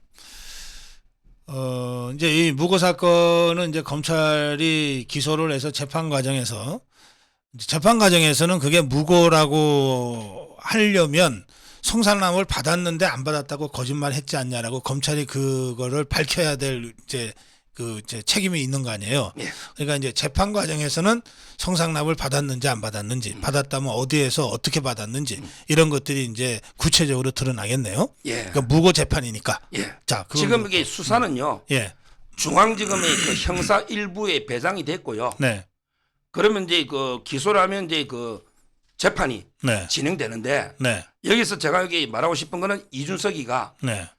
이제 이 무고 사건은 이제 검찰이 기소를 해서 재판 과정에서는 그게 무고라고 하려면 성상납을 받았는데 안 받았다고 거짓말했지 않냐라고 검찰이 그거를 밝혀야 될 이제 그 이제 책임이 있는 거 아니에요. 예. 그러니까 이제 재판 과정에서는 성상납을 받았는지 안 받았는지, 받았다면 어디에서 어떻게 받았는지 이런 것들이 이제 구체적으로 드러나겠네요. 예. 그러니까 무고 재판이니까. 예. 자, 지금 이게 수사는요. 예. 중앙지검의 그 형사 1부에 배당이 됐고요. 네. 그러면 이제 그 기소를 하면 이제 그 재판이 네. 진행되는데 네. 여기서 제가 여기 말하고 싶은 거는 이준석이가 네.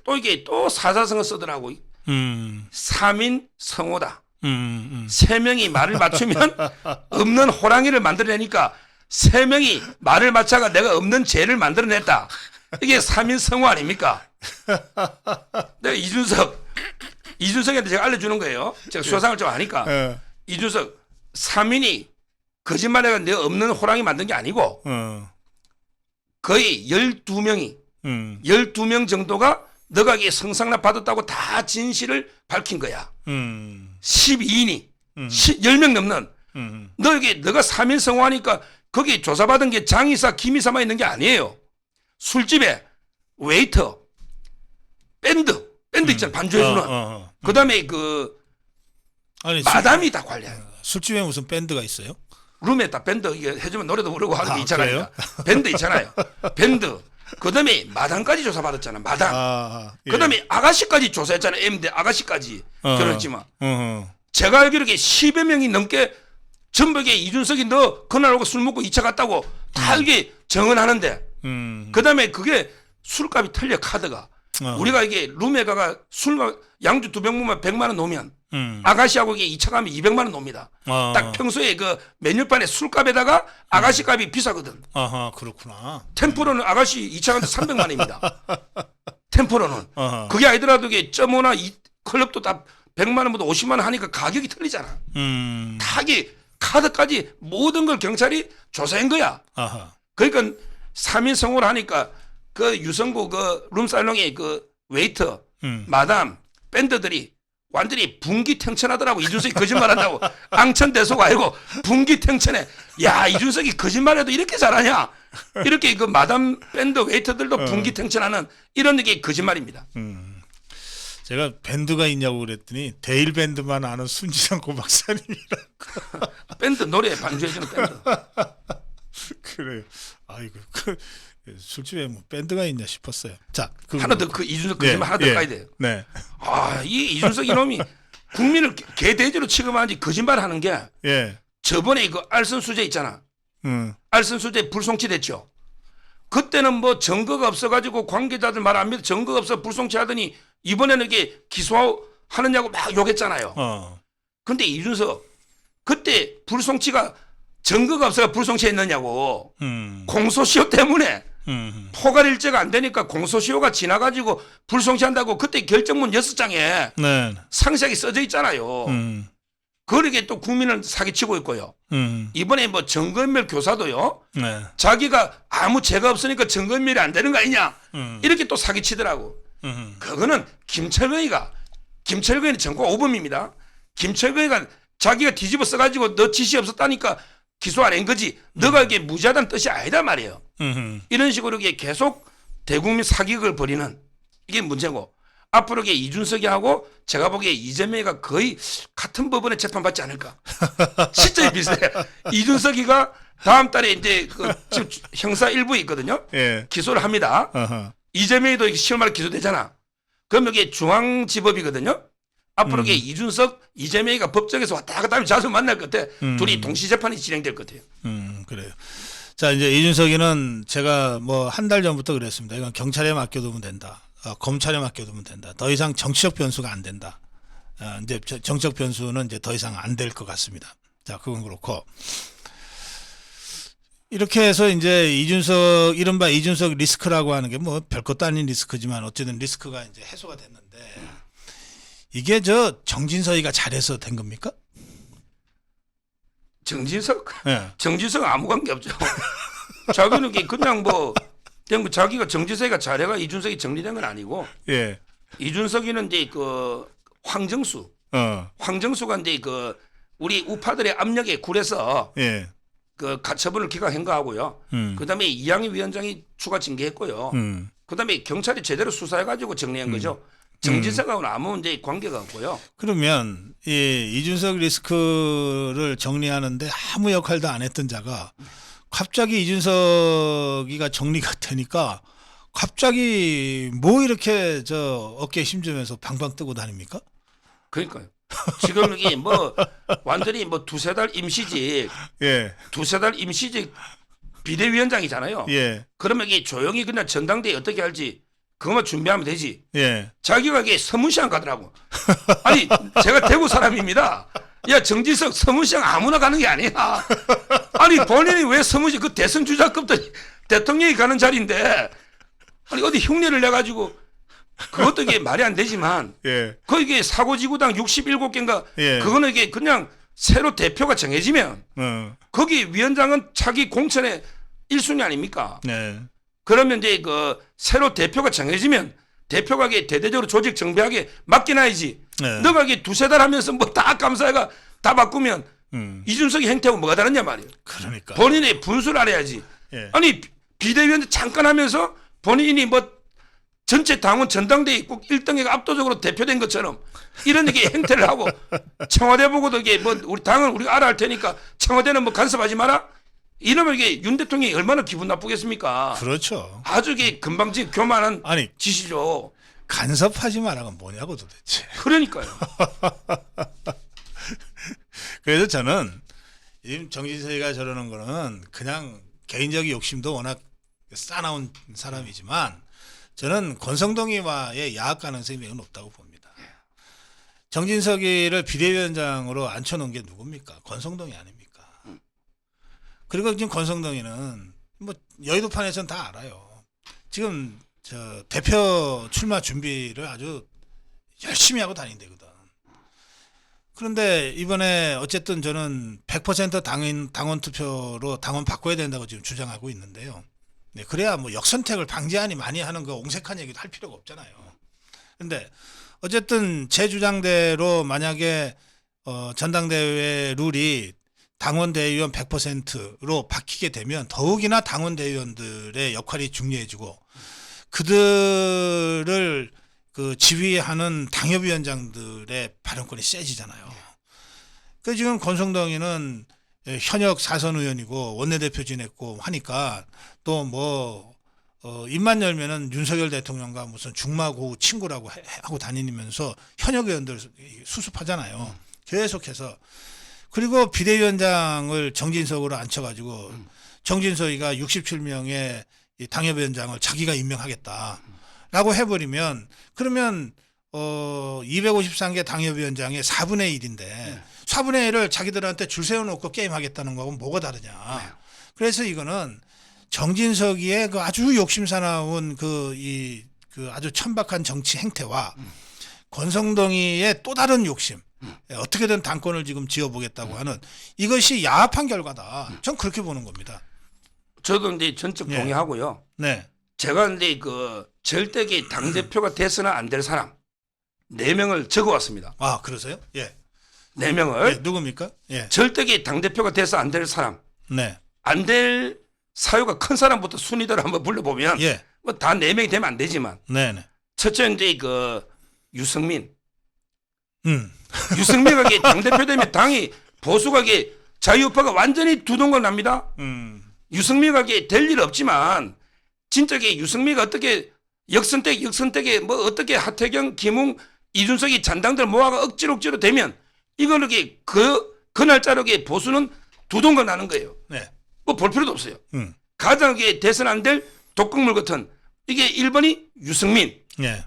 또 이게 또 사자성어 쓰더라고. 3인 성호다. 3명이 말을 맞추면 없는 호랑이를 만들어내니까 3명이 말을 맞춰가 내가 없는 죄를 만들어냈다. 이게 3인 성호 아닙니까? 내가 이준석한테 제가 알려주는 거예요. 제가 수사상을 좀 아니까. 예. 이준석 3인이 거짓말해가 내가 없는 호랑이 만든 게 아니고 거의 12명이 12명 정도가 너가 이게 성상납 받았다고 다 진실을 밝힌 거야. 12인이 10명 넘는 너 이게 너가 3인 성호하니까 거기 조사받은 게 장이사 김이사만 있는 게 아니에요. 술집에 웨이터 밴드 있잖아. 반주해주는 그다음에 그 아니, 마담이 다 관리해요. 술집에 무슨 밴드가 있어요? 룸에 딱 밴드 이게 해주면 노래도 부르고 하는 게 있잖아요. 그래요? 밴드 있잖아요. 밴드. 그다음에 마담까지 조사받았잖아. 마담. 예. 그다음에 아가씨까지 조사했잖아요. MD 아가씨까지 결혼했지만 어허. 제가 알기로 10여 명이 넘게 전부 이게 이준석이 너 그날 오고 술 먹고 2차 갔다고 다 이게 정언하는데 그다음에 그게 술값이 틀려 카드가 우리가 이게 룸에 가가 술 양주 2병 먹으면 100만 원 놓으면 아가씨하고 이게 2차 가면 200만 원 놉니다. 딱 평소에 그 메뉴판에 술값에다가 아가씨 값이 비싸거든. 아하, 그렇구나. 템포로는 아가씨 2차 가면 300만 원입니다. 템포로는. 아하. 그게 아니더라도 이게 점오나 클럽도 다 100만 원보다 50만 원 하니까 가격이 틀리잖아. 다 이게 카드까지 모든 걸 경찰이 조사한 거야. 아하. 그러니까 3인 성호를 하니까 그 유성구 그 룸살롱의 그 웨이터, 마담, 밴드들이 완전히 분기탱천하더라고. 이준석이 거짓말한다고. 앙천대소가 아니고 분기탱천해. 야, 이준석이 거짓말해도 이렇게 잘하냐? 이렇게 그 마담 밴드 웨이터들도 분기탱천하는 이런 게 거짓말입니다. 제가 밴드가 있냐고 그랬더니 데일 밴드만 아는 순지상 고박사님이라고. 밴드 노래 반주해주는 밴드. 그래요. 아이고, 술집에 뭐 밴드가 있냐 싶었어요. 자, 하나 더 그 이준석 거짓말 하나 더 까야 돼요. 네. 아, 이 이준석 이놈이 국민을 개돼지로 취급하는지 거짓말하는 게 예. 저번에 그 알선 수재 있잖아. 알선 수재 불송치됐죠. 그때는 뭐 증거가 없어가지고 관계자들 말 안 믿어 증거가 없어 불송치하더니 이번에는 이게 기소하느냐고 막 욕했잖아요. 근데 이준석 그때 불송치가 증거가 없어가 불송치했느냐고 공소시효 때문에 포괄일제가 안 되니까 공소시효가 지나가지고 불송치한다고 그때 결정문 6장에 네. 상세하게 써져 있잖아요. 그러게 또 국민을 사기치고 있고요. 이번에 뭐 정건멸 교사도요. 네. 자기가 아무 죄가 없으니까 정건멸이 안 되는 거 아니냐. 이렇게 또 사기치더라고. 그거는 김철근이 정권 오범입니다. 김철근이가 자기가 뒤집어 써가지고 너 지시 없었다니까 기소 안 한 거지. 너가 이게 무죄하다는 뜻이 아니다 말이에요. 이런 식으로 이게 계속 대국민 사기극을 벌이는 이게 문제고 앞으로 이게 이준석이 하고 제가 보기에 이재명이가 거의 같은 법원에 재판받지 않을까. 시점이 비슷해요. 이준석이가 다음 달에 이제 그 지금 형사 1부에 있거든요. 예. 기소를 합니다. 이재명이도 10월 말에 기소되잖아. 그럼 이게 중앙지법이거든요. 앞으로 이게 이준석, 이재명이가 법정에서 왔다 갔다 하면 자주 만날 것 같아. 둘이 동시 재판이 진행될 것 같아요. 그래요. 자, 이제 이준석이는 제가 뭐 한 달 전부터 그랬습니다. 이건 경찰에 맡겨두면 된다. 검찰에 맡겨두면 된다. 더 이상 정치적 변수가 안 된다. 이제 정치적 변수는 이제 더 이상 안 될 것 같습니다. 자, 그건 그렇고. 이렇게 해서 이제 이른바 이준석 리스크라고 하는 게 뭐 별것도 아닌 리스크지만 어쨌든 리스크가 이제 해소가 됐는데 이게 정진석이가 잘해서 된 겁니까? 정진석? 네. 정진석은 아무 관계 없죠. 자기는 그냥 뭐 자기가 정진석이가 잘해가 이준석이 정리된 건 아니고. 예. 이준석이는 이제 그 황정수가 이제 그 우리 우파들의 압력에 굴해서 예. 그 가처분을 기각한 거하고요. 그다음에 이양희 위원장이 추가 징계했고요. 그다음에 경찰이 제대로 수사해가지고 정리한 거죠. 정진석하고는 아무 이제 관계가 없고요. 그러면 이 이준석 리스크를 정리하는데 아무 역할도 안 했던 자가 갑자기 이준석이가 정리가 되니까 갑자기 뭐 이렇게 저 어깨에 힘주면서 방방 뜨고 다닙니까? 그러니까요. 지금 이게 뭐 완전히 뭐 두세 달 임시직, 예, 두세 달 임시직 비대위원장이잖아요. 예, 그러면 이게 조용히 그냥 전당대회 어떻게 할지 그것만 준비하면 되지. 예. 자기가 이게 서문시장 가더라고. 아니 제가 대구 사람입니다. 야 정진석 서문시장 아무나 가는 게 아니야. 아니 본인이 왜 서문시 그 대선 주자급도 대통령이 가는 자리인데 아니 어디 흉내를 내가지고 그것도 이게 말이 안 되지만 예. 거기에 사고지구당 67개인가 예. 그거는 이게 그냥 새로 대표가 정해지면 거기 위원장은 차기 공천의 1순위 아닙니까? 네. 그러면 이제 그 새로 대표가 정해지면 대표가 이게 대대적으로 조직 정비하게 맡겨놔야지. 네. 너가 이게 두세 달 하면서 뭐 다 감사해가 다 바꾸면 이준석의 행태하고 뭐가 다르냐 말이에요. 그러니까. 본인의 분수를 알아야지. 예. 아니 비대위원장 잠깐 하면서 본인이 뭐 전체 당원 전당대회 꼭 1등에 압도적으로 대표된 것처럼 이런 게 행태를 하고 청와대 보고도 이게 뭐 우리 당은 우리가 알아야 할 테니까 청와대는 뭐 간섭하지 마라. 이러면 이게 윤 대통령이 얼마나 기분 나쁘겠습니까? 그렇죠. 아주 이게 금방진 교만한 아니 짓이죠. 간섭하지 마라가 뭐냐고 도대체. 그러니까요. 그래서 저는 지금 정진석이가 저러는 거는 그냥 개인적인 욕심도 워낙 싸나운 사람이지만 저는 권성동이와의 야합 가능성이 매우 높다고 봅니다. 정진석이를 비대위원장으로 앉혀놓은 게 누굽니까? 권성동이 아닙니까? 그리고 지금 권성동이는 뭐 여의도판에서는 다 알아요. 지금 저 대표 출마 준비를 아주 열심히 하고 다닌대거든. 그런데 이번에 어쨌든 저는 100% 당원 투표로 당원 바꿔야 된다고 지금 주장하고 있는데요. 네, 그래야 뭐 역선택을 방지하니 많이 하는 거 옹색한 얘기도 할 필요가 없잖아요. 근데 어쨌든 제 주장대로 만약에 전당대회 룰이 당원 대의원 100%로 바뀌게 되면 더욱이나 당원 대의원들의 역할이 중요해지고 그들을 그 지휘하는 당협위원장들의 발언권이 세지잖아요. 그 지금 권성동이는 현역 사선 의원이고 원내대표 지냈고 하니까 또 뭐 입만 열면은 윤석열 대통령과 무슨 중마고우 친구라고 하고 다니면서 현역 의원들 수습하잖아요. 계속해서. 그리고 비대위원장을 정진석으로 앉혀가지고 정진석이가 67명의 당협위원장을 자기가 임명하겠다라고 해버리면 그러면 253개 당협위원장의 4분의 1인데 4분의 1을 자기들한테 줄 세워놓고 게임하겠다는 거하고 뭐가 다르냐. 그래서 이거는 정진석이의 그 아주 욕심사나운 그 아주 천박한 정치 행태와 권성동이의 또 다른 욕심, 어떻게든 당권을 지금 지어보겠다고 하는 이것이 야합한 결과다. 전 그렇게 보는 겁니다. 저도 이제 전적 동의하고요. 네. 제가 이제 그 절대기 당 대표가 돼서는 안 될 사람 4명을 적어왔습니다. 아 그러세요? 예. 4명을 예, 누굽니까? 예. 절대기 당 대표가 돼서 안 될 사람, 네. 안 될 사유가 큰 사람부터 순위대로 한번 불러보면 예. 뭐 다 4명이 되면 안 되지만 네네. 첫째 이제 그 유승민. 유승민이 당 대표 되면 당이 보수가 자유우파가 완전히 두동강 납니다. 유승민이 될 일 없지만 진짜 유승민이가 어떻게 역선택에 뭐 어떻게 하태경, 김웅, 이준석이 잔당들 모아가 억지로 되면 이거는 그 날짜로 보수는 두동강 나는 거예요. 네. 뭐 볼 필요도 없어요. 가장 대선 안 될 독극물 같은 이게 1번이 유승민. 네.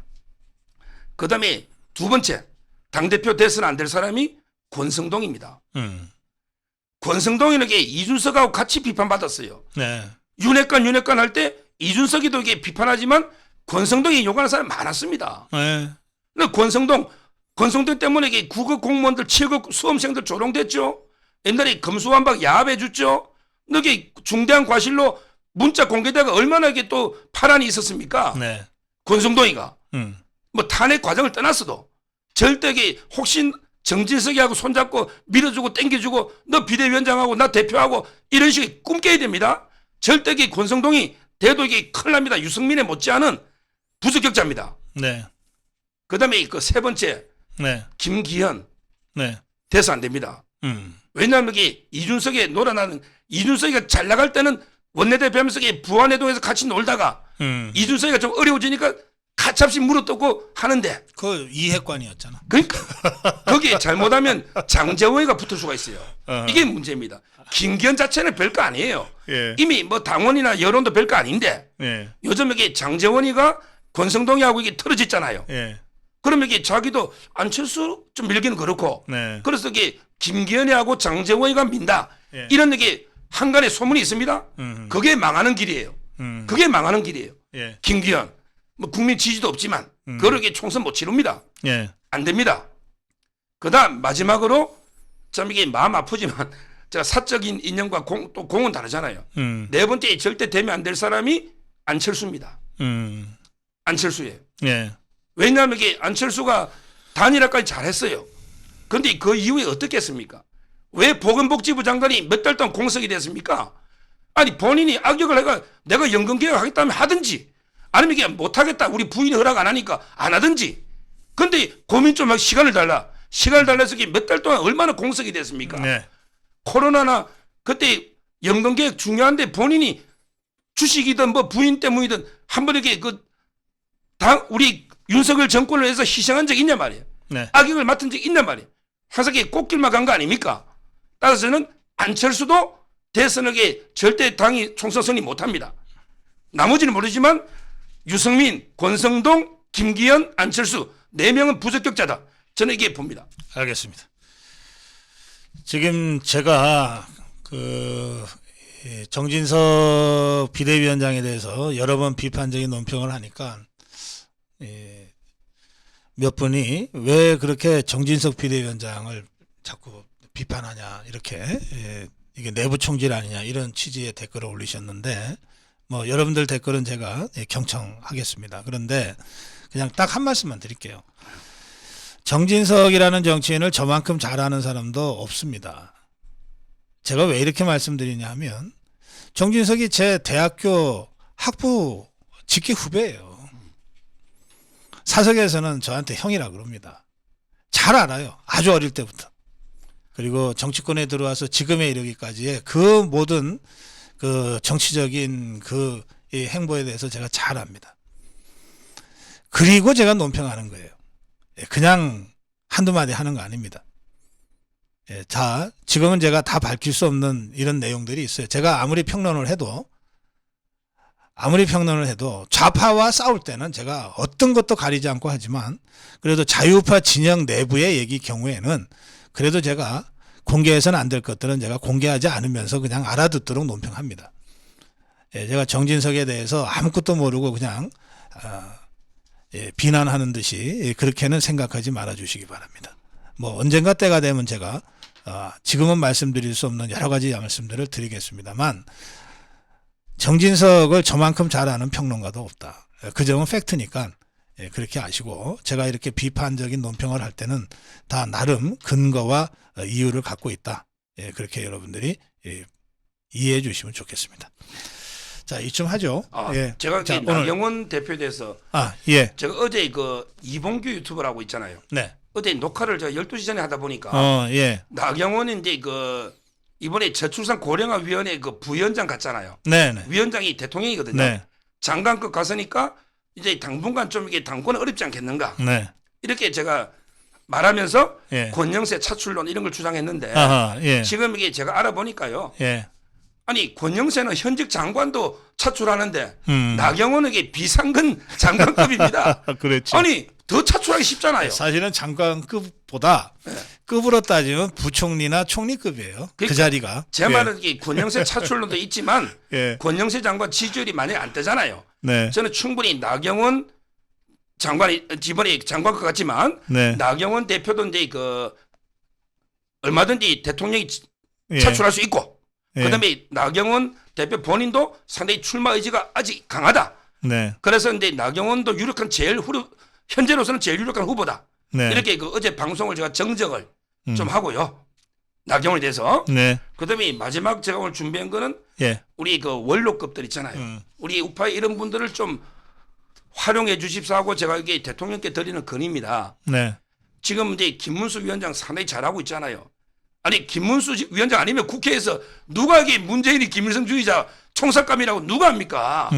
그다음에 두 번째 당대표 대선 안 될 사람이 권성동입니다. 권성동이는 이준석하고 같이 비판받았어요. 네. 윤핵관 할 때 이준석이도 비판하지만 권성동이 욕하는 사람 많았습니다. 네. 근데 권성동 때문에 국어 공무원들 7급 수험생들 조롱됐죠. 옛날에 검수완박 야합해줬죠. 근데 중대한 과실로 문자 공개되가 얼마나 또 파란이 있었습니까? 네. 권성동이가 뭐 탄핵 과정을 떠났어도 절대 혹시 정진석이하고 손잡고 밀어주고 땡겨주고 너 비대위원장하고 나 대표하고 이런 식의 꿈 깨야 됩니다. 절대 권성동이 돼도 큰일 납니다. 유승민에 못지않은 부적격자입니다. 네. 그다음에 그 세 번째 네. 김기현 네. 돼서 안 됩니다. 왜냐하면 이게 이준석에 놀아나는 이준석이가 잘 나갈 때는 원내대표하면서 부안해동에서 같이 놀다가 이준석이가 좀 어려워지니까 가차없이 물어뜯고 하는데 그 이해관이었잖아. 그러니까 거기에 잘못하면 장재원이가 붙을 수가 있어요. 이게 문제입니다. 김기현 자체는 별거 아니에요. 예. 이미 뭐 당원이나 여론도 별거 아닌데 예. 요즘 이게 장재원이가 권성동이하고 이게 틀어졌잖아요. 예. 그러면 이게 자기도 안철수 좀 밀기는 그렇고 네. 그래서 이게 김기현이하고 장재원이가 민다. 예. 이런 게 한간에 소문이 있습니다. 그게 망하는 길이에요. 그게 망하는 길이에요. 예. 김기현 뭐 국민 지지도 없지만 그렇게 총선 못 치릅니다. 예. 안 됩니다. 그다음 마지막으로 참 이게 마음 아프지만 제가 사적인 인연과 또 공은 다르잖아요. 네 번째 절대 되면 안 될 사람이 안철수입니다. 안철수예요. 예. 왜냐하면 이게 안철수가 단일화까지 잘했어요. 그런데 그 이후에 어떻게 했습니까? 왜 보건복지부 장관이 몇 달 동안 공석이 됐습니까? 아니 본인이 악역을 해가 내가 연금개혁 하겠다면 하든지 아니면 이게 못하겠다 우리 부인이 허락 안 하니까 안 하든지. 근데 고민 좀 하고 시간을 달라. 시간을 달라서 몇 달 동안 얼마나 공석이 됐습니까? 네. 코로나나 그때 연금개혁 중요한데 본인이 주식이든 뭐 부인 때문이든 한 번 이렇게 우리 윤석열 정권을 위해서 희생한 적 있냐 말이에요. 네. 악역을 맡은 적 있냐 말이에요. 항상 꽃길만 간 거 아닙니까? 따라서는 안철수도 대선에 절대 당이 총선 승리 못합니다. 나머지는 모르지만 유승민, 권성동, 김기현, 안철수 4명은 부적격자다. 저는 이게 봅니다. 알겠습니다. 지금 제가 정진석 비대위원장에 대해서 여러 번 비판적인 논평을 하니까 몇 분이 왜 그렇게 정진석 비대위원장을 자꾸 비판하냐 이렇게 이게 내부 총질 아니냐 이런 취지의 댓글을 올리셨는데 뭐 여러분들 댓글은 제가 경청하겠습니다. 그런데 그냥 딱 한 말씀만 드릴게요. 정진석이라는 정치인을 저만큼 잘 아는 사람도 없습니다. 제가 왜 이렇게 말씀드리냐 하면 정진석이 제 대학교 학부 직계 후배예요. 사석에서는 저한테 형이라 그럽니다. 잘 알아요. 아주 어릴 때부터. 그리고 정치권에 들어와서 지금에 이르기까지의 그 모든 그 정치적인 이 행보에 대해서 제가 잘 압니다. 그리고 제가 논평하는 거예요. 그냥 한두 마디 하는 거 아닙니다. 자, 지금은 제가 다 밝힐 수 없는 이런 내용들이 있어요. 제가 아무리 평론을 해도 좌파와 싸울 때는 제가 어떤 것도 가리지 않고 하지만 그래도 자유파 진영 내부의 얘기 경우에는 그래도 제가 공개해서는 안 될 것들은 제가 공개하지 않으면서 그냥 알아듣도록 논평합니다. 제가 정진석에 대해서 아무것도 모르고 그냥 비난하는 듯이 그렇게는 생각하지 말아 주시기 바랍니다. 뭐 언젠가 때가 되면 제가 지금은 말씀드릴 수 없는 여러 가지 말씀들을 드리겠습니다만 정진석을 저만큼 잘 아는 평론가도 없다. 그 점은 팩트니까 그렇게 아시고 제가 이렇게 비판적인 논평을 할 때는 다 나름 근거와 이유를 갖고 있다. 그렇게 여러분들이 이해해 주시면 좋겠습니다. 자, 이쯤 하죠. 제가 자, 나경원 대표에 대해서 제가 어제 이봉규 유튜버라고 있잖아요. 네. 어제 녹화를 제가 12시 전에 하다 보니까 나경원이 이제 이번에 저출산 고령화 위원회 부위원장 갔잖아요. 네. 위원장이 대통령이거든요. 네. 장관급 갔으니까 이제 당분간 좀 이게 당권은 어렵지 않겠는가. 네. 이렇게 제가 말하면서 권영세 차출론 이런 걸 주장했는데 지금 이게 제가 알아보니까요. 아니 권영세는 현직 장관도 차출하는데 나경원은 이게 비상근 장관급입니다. 그렇지. 아니 더 차출하기 쉽잖아요. 사실은 장관급보다 급으로 따지면 부총리나 총리급이에요. 그러니까 그 자리가. 제 말은 이게 권영세 차출론도 있지만 권영세 장관 지지율이 많이 안 되잖아요. 네. 저는 충분히 나경원 장관이 이번에 장관급 같지만 나경원 대표도 이제 얼마든지 대통령이 차출할 수 있고 그다음에 나경원 대표 본인도 상당히 출마 의지가 아직 강하다. 그래서 이제 나경원도 현재로서는 제일 유력한 후보다. 이렇게 어제 방송을 제가 정정을 좀 하고요. 나경원에 대해서. 그다음에 마지막 제가 오늘 준비한 거는 우리 원로급들 있잖아요. 우리 우파의 이런 분들을 좀 활용해 주십사 하고 제가 이게 대통령께 드리는 건의입니다. 네. 지금 이제 김문수 위원장 상당히 잘하고 있잖아요. 아니 김문수 위원장 아니면 국회에서 누가 이게 문재인이 김일성주의자 총삭감이라고 누가 합니까?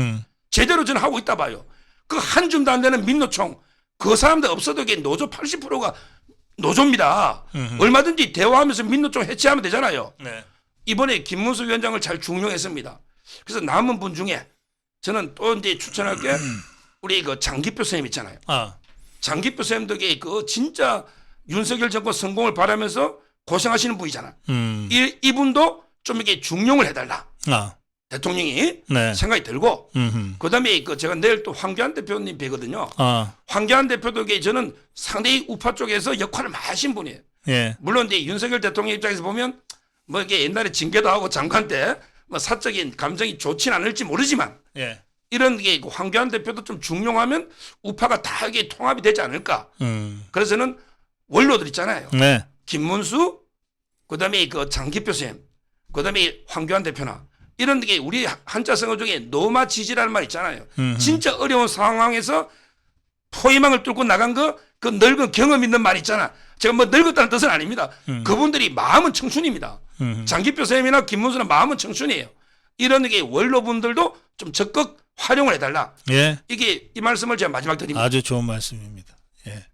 제대로 저는 하고 있다 봐요. 그 한 줌도 안 되는 민노총 그 사람들 없어도 이게 노조 80%가 노조입니다. 얼마든지 대화하면서 민노총 해체하면 되잖아요. 네. 이번에 김문수 위원장을 잘 중용했습니다. 그래서 남은 분 중에 저는 또 이제 추천할 게 우리 그 장기표 선생님 있잖아요. 아. 장기표 선생님도 그 진짜 윤석열 정권 성공을 바라면서 고생하시는 분이잖아. 이분도 좀 이렇게 중용을 해달라. 아. 대통령이 네. 생각이 들고 그다음에 그 제가 내일 또 황교안 대표님 뵈거든요. 아. 황교안 대표도 저는 상당히 우파 쪽에서 역할을 많이 하신 분이에요. 예. 물론 이제 윤석열 대통령 입장에서 보면 뭐 이게 옛날에 징계도 하고 장관 때 뭐 사적인 감정이 좋진 않을지 모르지만 예. 이런 게 황교안 대표도 좀 중용하면 우파가 다 이게 통합이 되지 않을까. 그래서는 원로들 있잖아요. 네. 김문수, 그다음에 그 장기표 쌤, 그다음에 황교안 대표나 이런 게 우리 한자성어 중에 노마 지지라는 말 있잖아요. 진짜 어려운 상황에서 포위망을 뚫고 나간 그 늙은 경험 있는 말 있잖아. 제가 뭐 늙었다는 뜻은 아닙니다. 그분들이 마음은 청춘입니다. 장기표 쌤이나 김문수는 마음은 청춘이에요. 이런 게 원로분들도 좀 적극 활용을 해달라. 예. 이게 이 말씀을 제가 마지막 드립니다. 아주 좋은 말씀입니다. 예.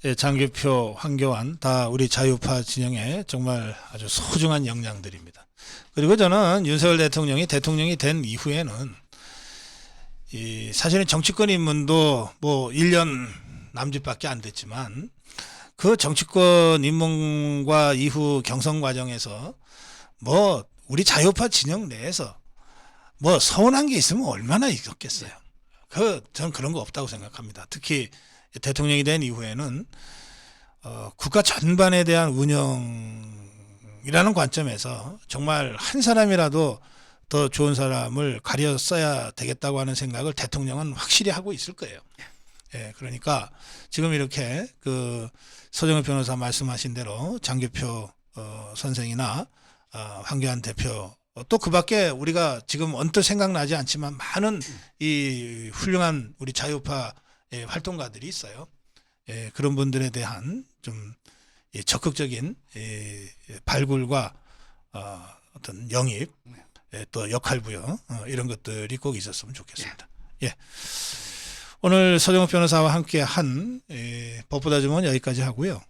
예, 장기표, 황교안 다 우리 자유파 진영의 정말 아주 소중한 역량들입니다. 그리고 저는 윤석열 대통령이 된 이후에는 사실은 정치권 입문도 뭐 1년 남짓밖에 안 됐지만 그 정치권 입문과 이후 경선 과정에서 뭐 우리 자유파 진영 내에서 뭐 서운한 게 있으면 얼마나 있었겠어요. 저는 그런 거 없다고 생각합니다. 특히 대통령이 된 이후에는 국가 전반에 대한 운영이라는 관점에서 정말 한 사람이라도 더 좋은 사람을 가려 써야 되겠다고 하는 생각을 대통령은 확실히 하고 있을 거예요. 예, 그러니까 지금 이렇게 그 서정엽 변호사 말씀하신 대로 장기표 선생이나 황교안 대표 또 그 밖에 우리가 지금 언뜻 생각나지 않지만 많은 이 훌륭한 우리 자유파 활동가들이 있어요. 예, 그런 분들에 대한 좀 적극적인 발굴과 어떤 영입 또 역할 부여 이런 것들이 꼭 있었으면 좋겠습니다. 예. 오늘 서정욱 변호사와 함께 한 법보다 주문 여기까지 하고요.